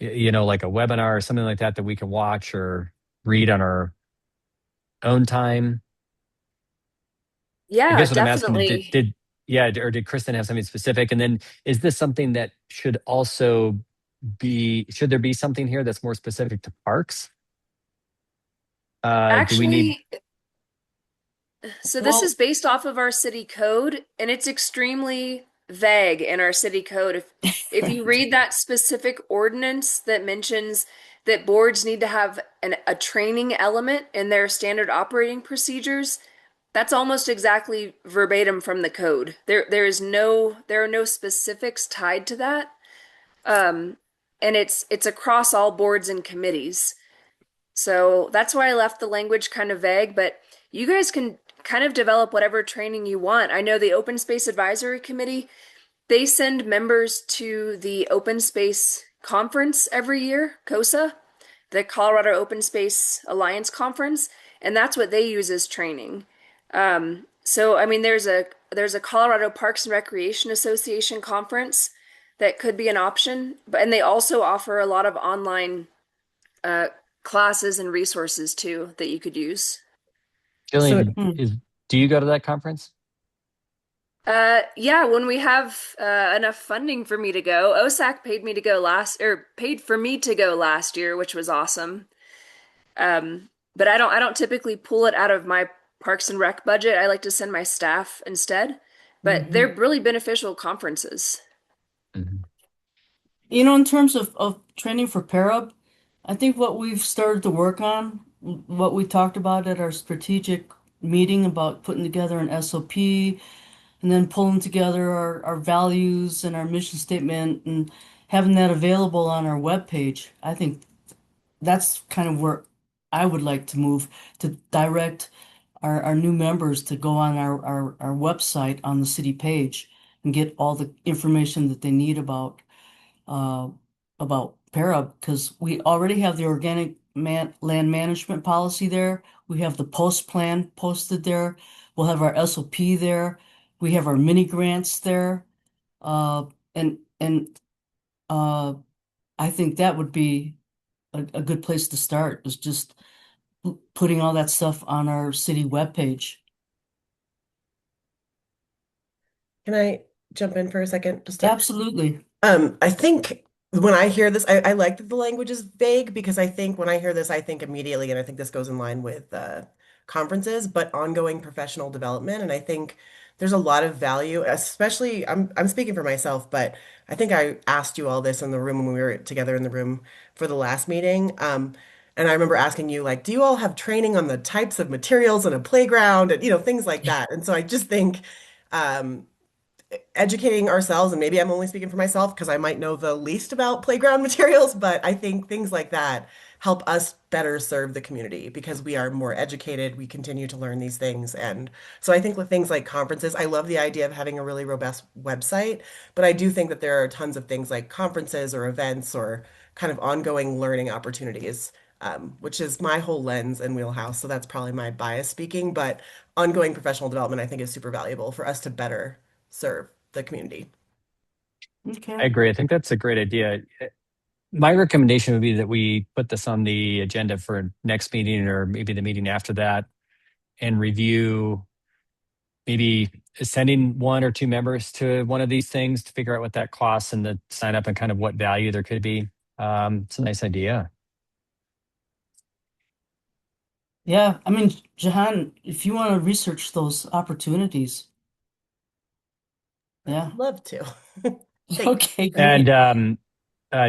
like a webinar or something like that we can watch or read on our own time? I Yeah, guess what I'm asking, definitely. yeah, or did Kristen have something specific? And then is this something that should there be something here that's more specific to parks? Do we need, Actually, so this is well, based off of our city code, and it's extremely vague in our city code. If you right. read that specific ordinance that mentions that boards need to have a training element in their standard operating procedures, That's almost exactly verbatim from the code. There are no specifics tied to that. Um, and it's across all boards and committees. So that's why I left the language kind of vague, but you guys can kind of develop whatever training you want. I know the Open Space Advisory Committee, they send members to the Open Space Conference every year, COSA, the Colorado Open Space Alliance Conference, and that's what they use as training. So I mean, there's a Colorado Parks and Recreation Association conference that could be an option, but and they also offer a lot of online uh, classes and resources too that you could use. So Jillian, Hmm. do you go to that conference? Yeah, when we have enough funding for me to go, OSAC paid me to go or paid for me to go last year, which was awesome. But I don't typically pull it out of my Parks and Rec budget. I like to send my staff instead. But Hmm. they're really beneficial conferences. Mhm. In terms of training for PARAB, I think what we've started to work on, what we talked about at our strategic meeting about putting together an SOP and then pulling together our values and our mission statement and having that available on our webpage. I think that's kind of where I would like to move to direct our new members to go on our website on the city page and get all the information that they need uh, about PARAB because we already have the land management policy there. We have the post plan posted there. We'll have our SOP there. We have our mini grants there. Uh, and I think that would be a good place to start is just putting all that stuff on our city webpage. can I jump in for a second? Just to Absolutely. I think when I hear this, I like that the language is vague because I think when I hear this, I think immediately, and I think this goes in line with conferences, but ongoing professional development. And I think there's a lot of value, especially I'm speaking for myself, but I think I asked you all this in the room when we were together in the room for the last meeting. And I remember asking you, like, do you all have training on the types of materials in a playground and things like that? And so I just think um, educating ourselves, and maybe I'm only speaking for myself because I might know the least about playground materials, but I think things like that help us better serve the community because we are more educated, we continue to learn these things. And so I think with things like conferences, I love the idea of having a really robust website, but I do think that there are tons of things like conferences or events or kind of ongoing learning opportunities. Which is my whole lens and wheelhouse. So that's probably my bias speaking, but ongoing professional development I think is super valuable for us to better serve the community. I Okay. agree. I think that's a great idea. My recommendation would be that we put this on the agenda for next meeting or maybe the meeting after that and review maybe sending one or two members to one of these things to figure out what that costs and to sign up and kind of what value there could be. It's a nice idea. Yeah. I mean, Jahan, if you want to research those opportunities, I yeah. would love to. Thanks. Okay, And great.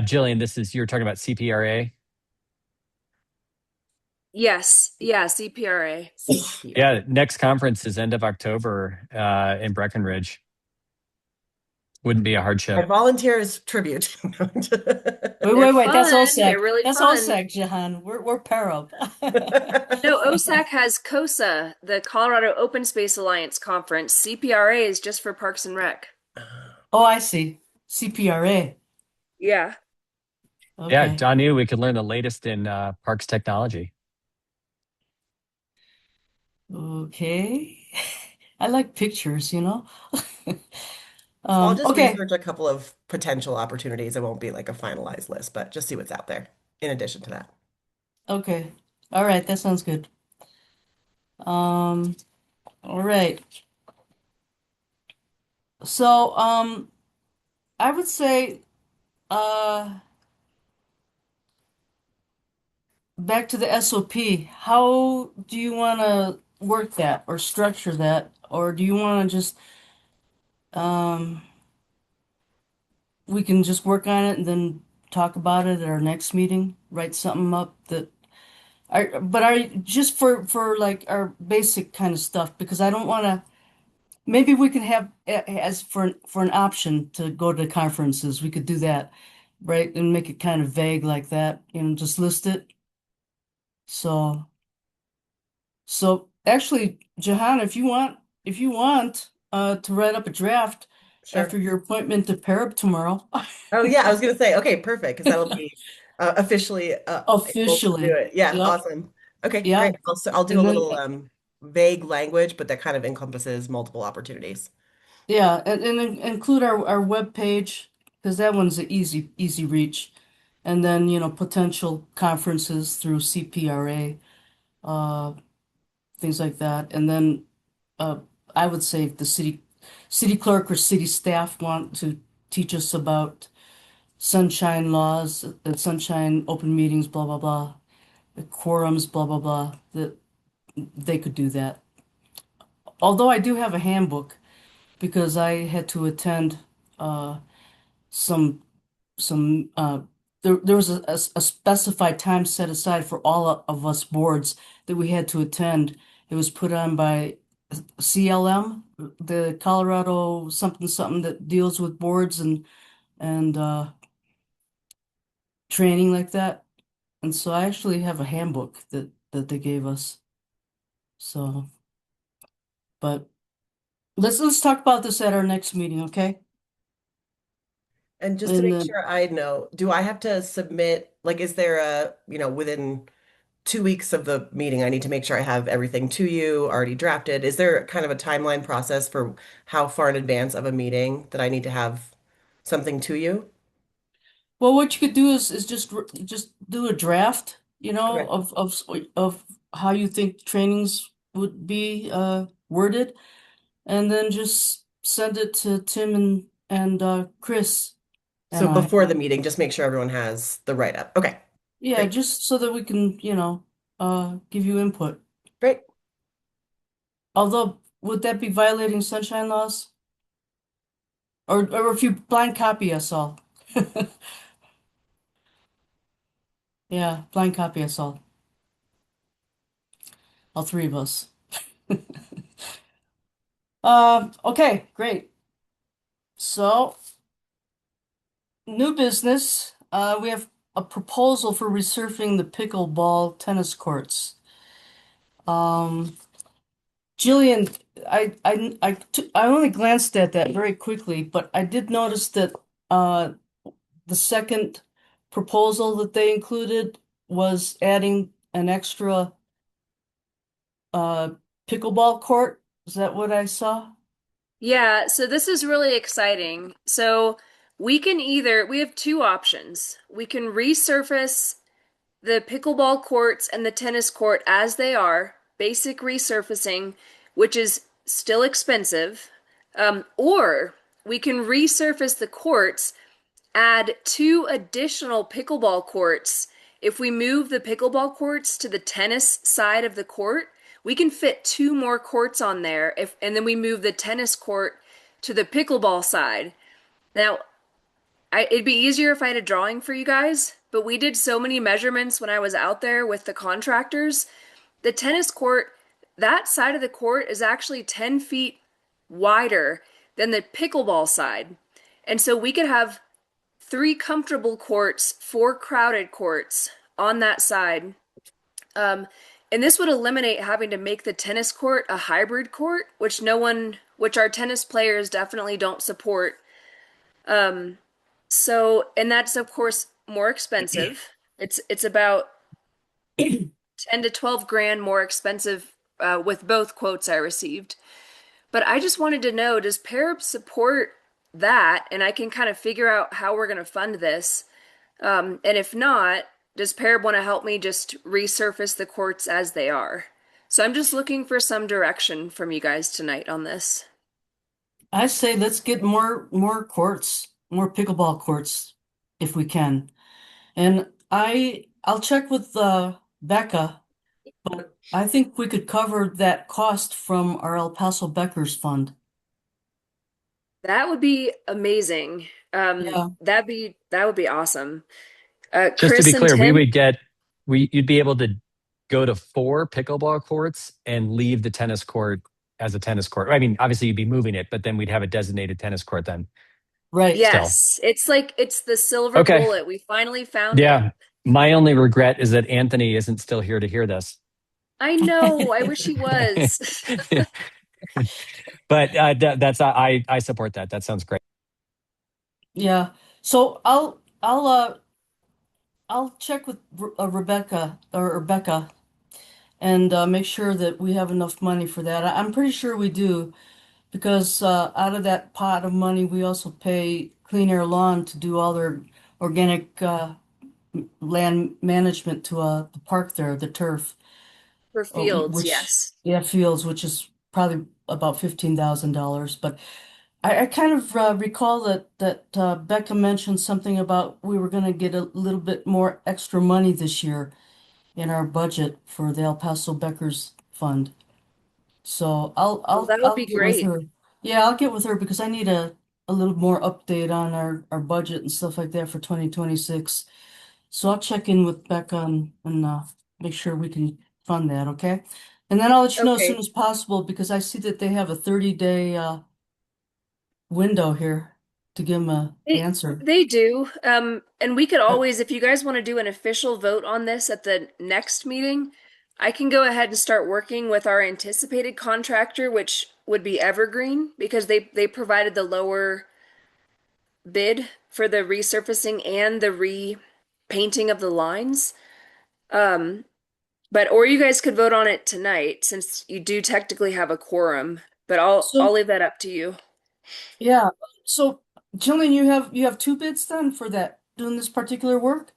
Jillian, you're talking about CPRA. Yes, yeah, CPRA. CPR. Yeah, next conference is end of October in Breckenridge. Wouldn't be a I hardship. volunteer as tribute. Wait, They're wait, wait. That's fun. OSAC. They're really That's fun. OSAC, Jahan. We're PARAB. No, OSAC has COSA, the Colorado Open Space Alliance Conference. CPRA is just for Parks and Rec. Oh, I see. CPRA. Yeah. Yeah, Okay. John knew we could learn the latest in parks technology. Okay. I like pictures. So I'll just Okay. research a couple of potential opportunities. It won't be like a finalized list, but just see what's out there in addition to that. Okay. All right, that sounds good. Um, all right. So, I would say, uh, back to the SOP. How do you want to work that or structure that? Or do you want to just, um, we can just work on it and then talk about it at our next meeting? Write something up that I just for like our basic kind of stuff because I don't want to. Maybe we can have as for an option to go to conferences. We could do that, right? And make it kind of vague like that, just list it. So actually, Jahan, if you want to write up a draft Sure. after your appointment to PARAB tomorrow, Oh yeah, I was gonna say, okay, perfect, because that'll be officially able to do officially. it. Yeah, Yep. awesome. Okay, great. Yep. I'll do a And then little vague language, but that kind of encompasses multiple opportunities. yeah, and include our web page because that one's an easy reach. And then, potential conferences through CPRA, uh, things like that. And then uh, I would say if the city clerk or city staff want to teach us about sunshine laws, sunshine open meetings, blah blah blah, the quorums, blah blah blah, that they could do that. Although I do have a handbook because I had to attend uh, some some there was a specified time set aside for all of us boards that we had to attend. It was put on by CLM, the Colorado something something that deals with boards and training like that. And so I actually have a handbook that they gave us. So, but let's talk about this at our next meeting, okay? And just to And make then, sure I know, do I have to submit, like, is there a, within 2 weeks of the meeting, I need to make sure I have everything to you already drafted? Is there kind of a timeline process for how far in advance of a meeting that I need to have something to you? well, what you could do is just do a draft, Okay. of how you think trainings would be worded, and then just send it to Tim and Chris and So I. before the meeting, just make sure everyone has the write-up. Okay, Yeah, great, just so that we can, give you input. great. Although, would that be violating sunshine laws? Or if you blind copy us all? Yeah, blind copy us all three of us. Okay, great. So, new business. We have a proposal for resurfacing the pickleball tennis courts. Um, Jillian, I only glanced at that very quickly, but I did notice that uh, the second proposal that they included was adding an extra uh, pickleball court. Is that what I saw? Yeah, so this is really exciting. So we have two options. We can resurface the pickleball courts and the tennis court as they are, basic resurfacing, which is still expensive. Or we can resurface the courts, add two additional pickleball courts. If we move the pickleball courts to the tennis side of the court, we can fit two more courts on there and then we move the tennis court to the pickleball side. Now, it'd be easier if I had a drawing for you guys, but we did so many measurements when I was out there with the contractors. The tennis court, that side of the court is actually 10 feet wider than the pickleball side. And so we could have three comfortable courts, four crowded courts on that side. Um, and this would eliminate having to make the tennis court a hybrid court, which our tennis players definitely don't support. Um, and that's of course more expensive. It's about 10 to 12 grand more expensive with both quotes I received. But I just wanted to know, does PARAB support that? And I can kind of figure out how we're going to fund this. And if not, does PARAB want to help me just resurface the courts as they are? So I'm just looking for some direction from you guys tonight on this. I say let's get more courts, more pickleball courts if we can. And I'll check with Becca, but I think we could cover that cost from our El Paso Beckers Fund. That would be amazing. Yeah. That would be awesome. Just to Chris be and clear, Tim, you'd be able to go to 4 pickleball courts and leave the tennis court as a tennis court. I mean, obviously you'd be moving it, but then we'd have a designated tennis court then Right. still. Yes, it's like it's the silver Okay. bullet. We finally found it. Yeah. My only regret is that Anthony isn't still here to hear this. I know. I wish he was. But that's I support that. That sounds great. Yeah. So I'll check with Rebecca or Rebecca and make sure that we have enough money for that. I'm pretty sure we do because out of that pot of money, we also pay Clean Air Lawn to do all their organic land management to the park there, the turf, For fields, which yes. yeah, fields, which is probably about $15,000. But I kind of recall that Becca mentioned something about we were going to get a little bit more extra money this year in our budget for the El Paso Beckers Fund. So Well, that would I'll be get with great. her. Yeah, I'll get with her because I need a little more update on our budget and stuff like that for 2026. So I'll check in with Becca and make sure we can fund that, okay? And then I'll let you know as soon Okay. as possible because I see that they have a 30-day window here to give them a They answer. they do. And we could Uh, always, if you guys want to do an official vote on this at the next meeting, I can go ahead and start working with our anticipated contractor, which would be Evergreen, because they provided the lower bid for the resurfacing and the repainting of the lines. Um, but or you guys could vote on it tonight since you do technically have a quorum, but I'll So leave that up to you. yeah, so Jillian, you have two bids then for that doing this particular work?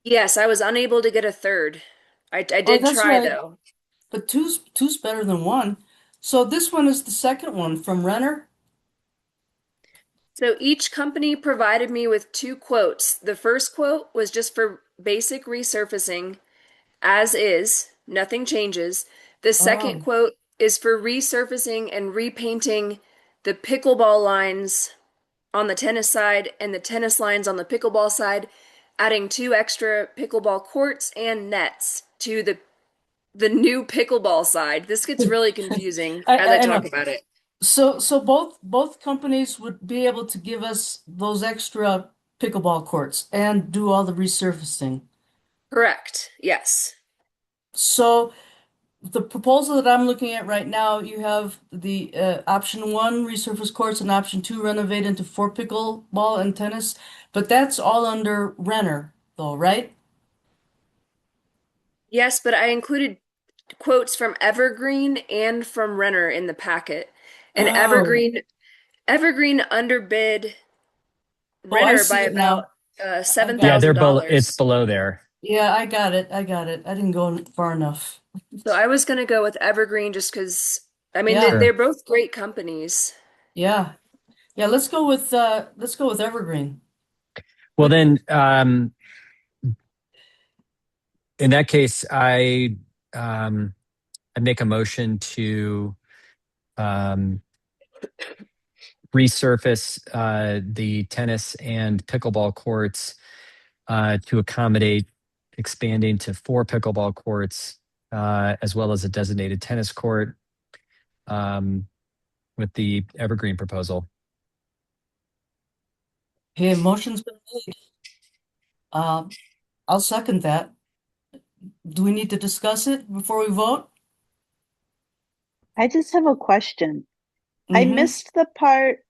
Yes, I was unable to get a third. I Oh, did that's try right. though. But two's better than one. So this one is the second one from Renner. So each company provided me with two quotes. The first quote was just for basic resurfacing, as is, nothing changes. The second Oh, quote is for resurfacing and repainting the pickleball lines on the tennis side and the tennis lines on the pickleball side, adding 2 extra pickleball courts and nets to the new pickleball side. This gets really confusing as I I talk know. about it. So both companies would be able to give us those extra pickleball courts and do all the resurfacing. Correct. Yes. So the proposal that I'm looking at right now, you have the option one, resurface courts, and option two, renovate into 4 pickleball and tennis. But that's all under Renner, though, right? Yes, but I included quotes from Evergreen and from Renner in the packet. And Oh, Evergreen underbid oh, I Renner by see it about now. I seven got Yeah, it. thousand it's dollars. below there. Yeah, I got it. I got it. I didn't go far enough. So I was gonna go with Evergreen just because I mean Yeah, they're Sure. both great companies. yeah, yeah. Let's go with Evergreen. Well What? then, in that case, um, I make a motion to um, resurface the tennis and pickleball courts to accommodate expanding to 4 pickleball courts, as well as a designated tennis court, um, with the Evergreen proposal. Okay, motion's been made. Uh, I'll second that. Do we need to discuss it before we vote? I just have a question. I Mm-hmm. missed the part.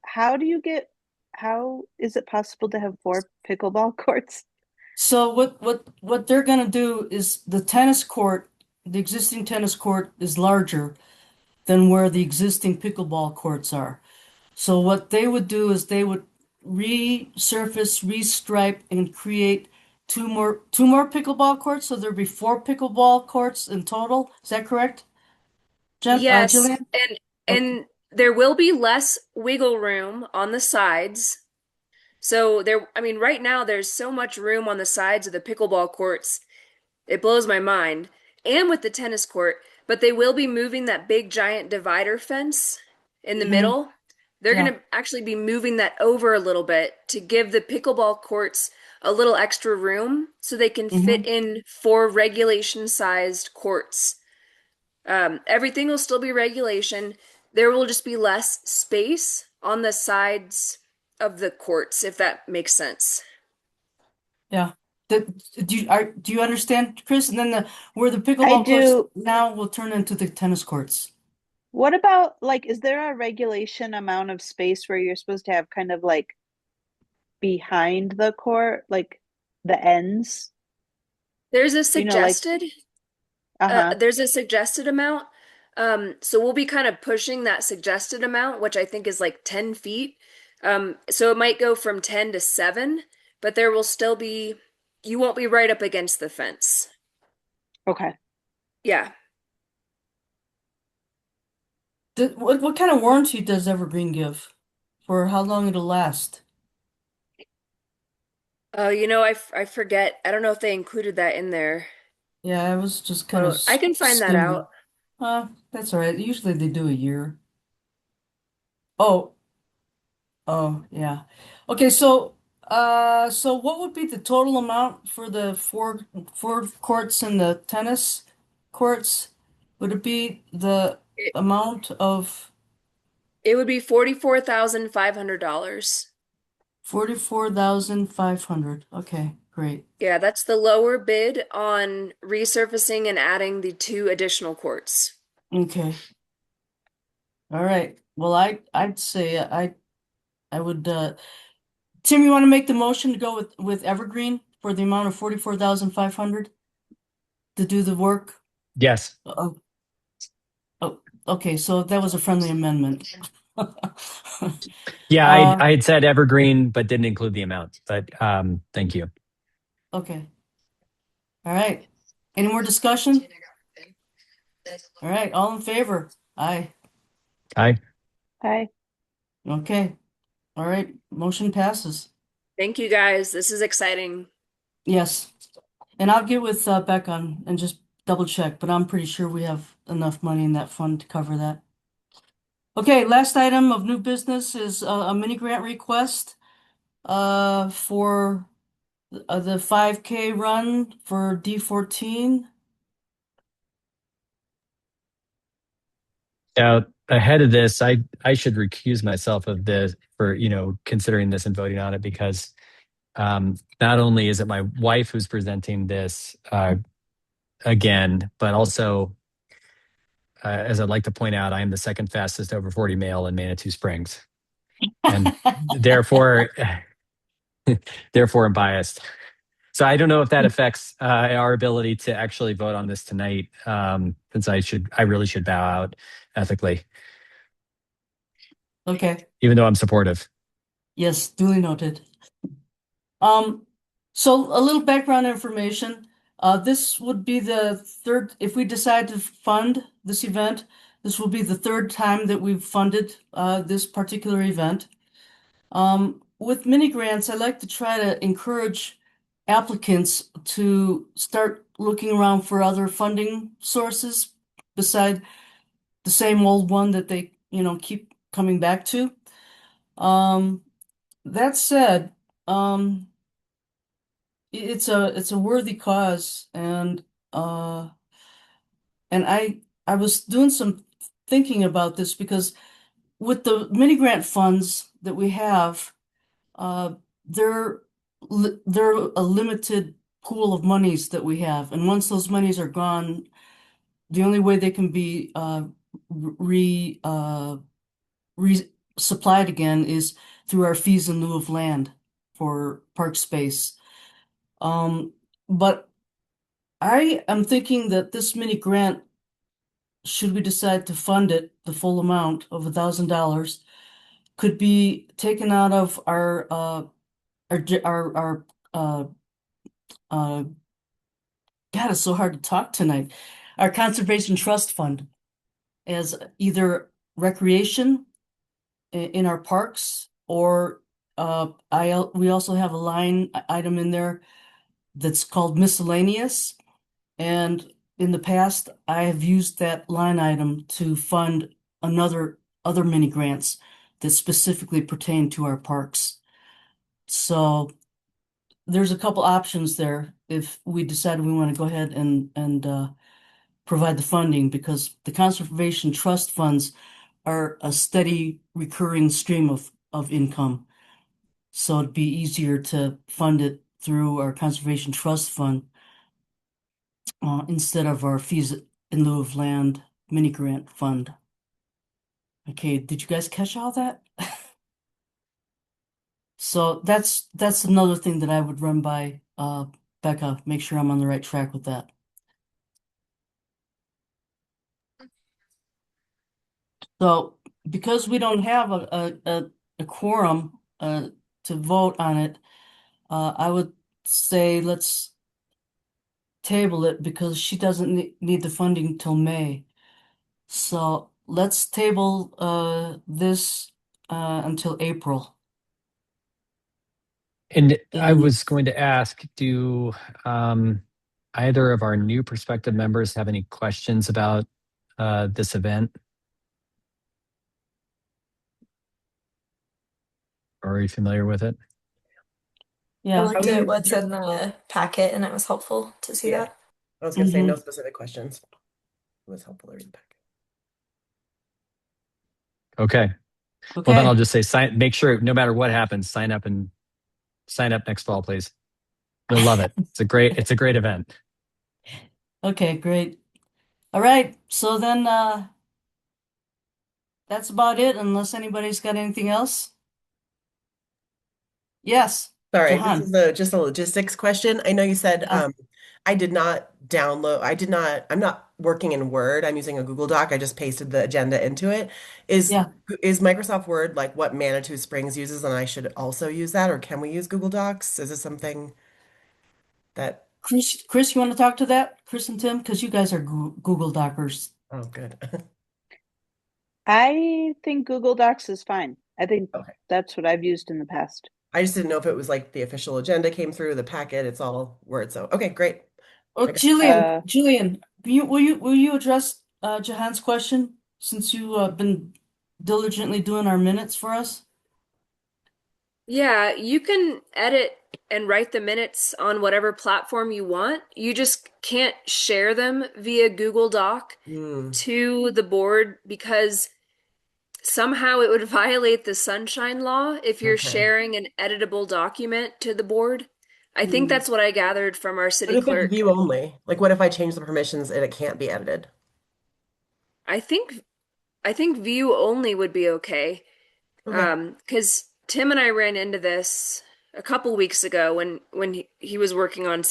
How do you get, how is it possible to have 4 pickleball courts? So what they're gonna do is the tennis court, the existing tennis court is larger than where the existing pickleball courts are. So what they would do is they would resurface, restripe, and create two more pickleball courts. So there'd be 4 pickleball courts in total. Is that correct, Yes, Jillian? Okay. and there will be less wiggle room on the sides. So there, I mean, right now there's so much room on the sides of the pickleball courts. It blows my mind. And with the tennis court, but they will be moving that big giant divider fence in the Hmm. middle. They're going Yeah. to actually be moving that over a little bit to give the pickleball courts a little extra room so they can fit Mm-hmm. in 4 regulation-sized courts. Everything will still be regulation. There will just be less space on the sides of the courts, if that makes sense. Yeah. Do you understand, Chris? And then where the I pickleball courts do. now will turn into the tennis courts. What about like, is there a regulation amount of space where you're supposed to have kind of like behind the court, like the ends? There's a Like, suggested uh-huh. there's a suggested amount. So we'll be kind of pushing that suggested amount, which I think is like 10 feet. So it might go from 10 to 7, but there will still be, you won't be right up against the fence. Okay. Yeah. What kind of warranty does Evergreen give for how long it'll last? Oh, I forget. I don't know if they included that in there. Yeah, I was just kind of Oh, I can find that skimming. out. That's all right. Usually they do a year. Oh, oh, yeah. Okay, so what would be the total amount for the four courts and the tennis courts? Would it be the It, amount of it would be $44,500. 44,500? Okay, great. Yeah, that's the lower bid on resurfacing and adding the 2 additional courts. Okay. All right. Well, I'd say I would Tim, you want to make the motion to go with Evergreen for the amount of 44,500 to do the work? Yes. Oh, oh, okay. So that was a friendly amendment. Yeah, Uh, I had said evergreen, but didn't include the amount. But thank you. okay. All right. Any more discussion? All right. All in favor? Aye. Aye. Hi. Okay. All right. Motion passes. Thank you guys. This is exciting. Yes. And I'll get with Beck on and just double check, but I'm pretty sure we have enough money in that fund to cover that. Okay, last item of new business is a mini grant request for the 5K run for D14. Now, ahead of this, I should recuse myself of this for considering this and voting on it because not only is it my wife who's presenting this again, but also as I'd like to point out, I am the second fastest over 40 male in Manitou Springs, and therefore therefore I'm biased. So I don't know if that affects our ability to actually vote on this tonight, since I really should bow out ethically, Okay. even though I'm supportive. Yes, duly noted. Um, so a little background information. This would be the third, if we decide to fund this event, this will be the third time that we've funded this particular event. With mini grants, I like to try to encourage applicants to start looking around for other funding sources beside the same old one that they, keep coming back to. Um, that said, um, it's a worthy cause, uh, and I was doing some thinking about this because with the mini grant funds that we have. Uh, they're a limited pool of monies that we have, and once those monies are gone, the only way they can be re re supplied again is through our fees in lieu of land for park space. Um, but I am thinking that this mini grant, should we decide to fund it, the full amount of $1,000, could be taken out of our uh, God, it's so hard to talk tonight. Our Conservation Trust Fund as either recreation in our parks, or we also have a line item in there that's called miscellaneous. And in the past, I have used that line item to fund other mini grants that specifically pertain to our parks. So there's a couple options there if we decide we want to go ahead and provide the funding, because the conservation trust funds are a steady recurring stream of income. So it'd be easier to fund it through our conservation trust fund instead of our fees in lieu of land mini grant fund. Okay, did you guys catch all that? So that's another thing that I would run by Becca, make sure I'm on the right track with that. So because we don't have a quorum to vote on it, I would say let's table it because she doesn't need the funding till May. So let's table this until April. And I And was going to ask, do either of our new prospective members have any questions about this event? Or are you familiar with it? I yeah, looked at what's in the packet and it was helpful to see Yeah. that. I was gonna say no Mhm. specific questions. It was helpful to read the packet. Okay. Well, then I'll Okay. just say make sure no matter what happens, sign up next fall, please. You'll love it. It's a great event. Okay, great. All right. So then that's about it unless anybody's got anything else. Yes, Sorry, this Jahan. is just a logistics question. I know you said Yeah. I did not download, I'm not working in Word. I'm using a Google Doc. I just pasted the agenda into it. Is Yeah. is Microsoft Word like what Manitou Springs uses and I should also use that, or can we use Google Docs? Is this something that Chris, you want to talk to that? Chris and Tim, because you guys are Google Dockers. oh good. I think Google Docs is fine. I think Okay. that's what I've used in the past. I just didn't know if it was like the official agenda came through the packet. It's all Word. So okay, great. Oh, I got Jillian, will you address Jahan's question since you been diligently doing our minutes for us? Yeah, you can edit and write the minutes on whatever platform you want. You just can't share them via Google Doc mm, to the board because somehow it would violate the sunshine law if you're okay. sharing an editable document to the board. I think Hmm. that's what I gathered from our But city if it's clerk. view only, like what if I change the permissions and it can't be edited? I think I think view only would be okay. Okay. 'Cause Tim and I ran into this a couple weeks ago when he was working on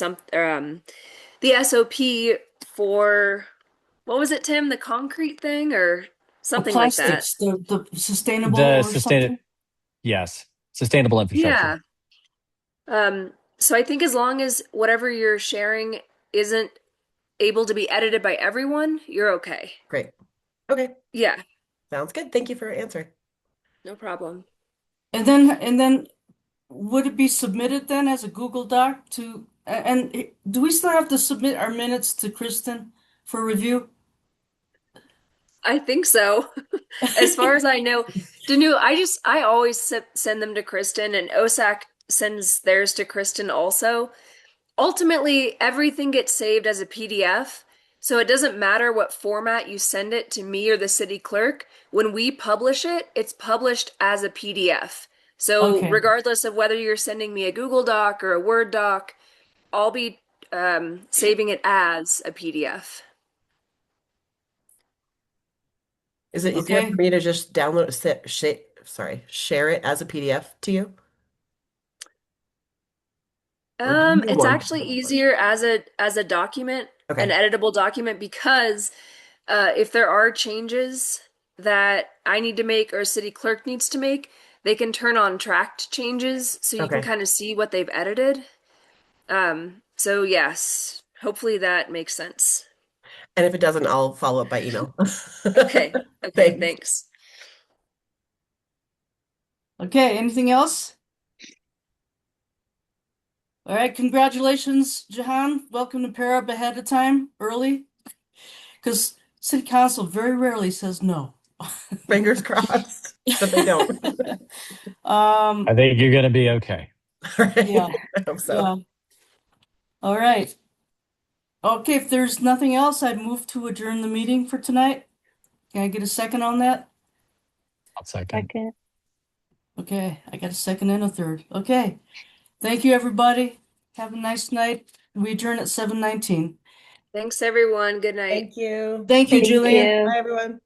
the SOP for what was it, Tim? The concrete thing or something like that. Plastics, the sustainable The or sustain something? Yes, sustainable infrastructure. Yeah. So I think as long as whatever you're sharing isn't able to be edited by everyone, you're okay. Great. Okay. Yeah, Sounds good. Thank you for answering. no problem. And then would it be submitted then as a Google Doc to and do we still have to submit our minutes to Kristen for review? I think so. As far as I know, Danu, I always send them to Kristen and OSAC sends theirs to Kristen also. Ultimately, everything gets saved as a PDF, so it doesn't matter what format you send it to me or the city clerk. When we publish it, it's published as a PDF. So, Okay. regardless of whether you're sending me a Google Doc or a Word doc, I'll be saving it as a PDF. Is it easier for Okay. me to just download, share it as a PDF to you? Or do you It's want actually easier as a document, an Okay. editable document, because if there are changes that I need to make or city clerk needs to make, they can turn on tracked changes so you can Okay. kind of see what they've edited. So yes, hopefully that makes sense. And if it doesn't, I'll follow up by email. Okay. Okay, Thanks. thanks. Okay. Anything else? All right. Congratulations, Jahan. Welcome to PARAB ahead of time, early, because City Council very rarely says no. Fingers crossed that they don't. I Um, think you're going to be okay. Right? Yeah, I hope so. yeah. All right. Okay, if there's nothing else, I'd move to adjourn the meeting for tonight. Can I get a second on that? I'll second. Second. Okay, I got a second and a third. Okay. Thank you, everybody. Have a nice night. We adjourn at 7:19. Thanks, everyone. Good night. Thank you. Thank you, Thank Julian. you. Bye, everyone.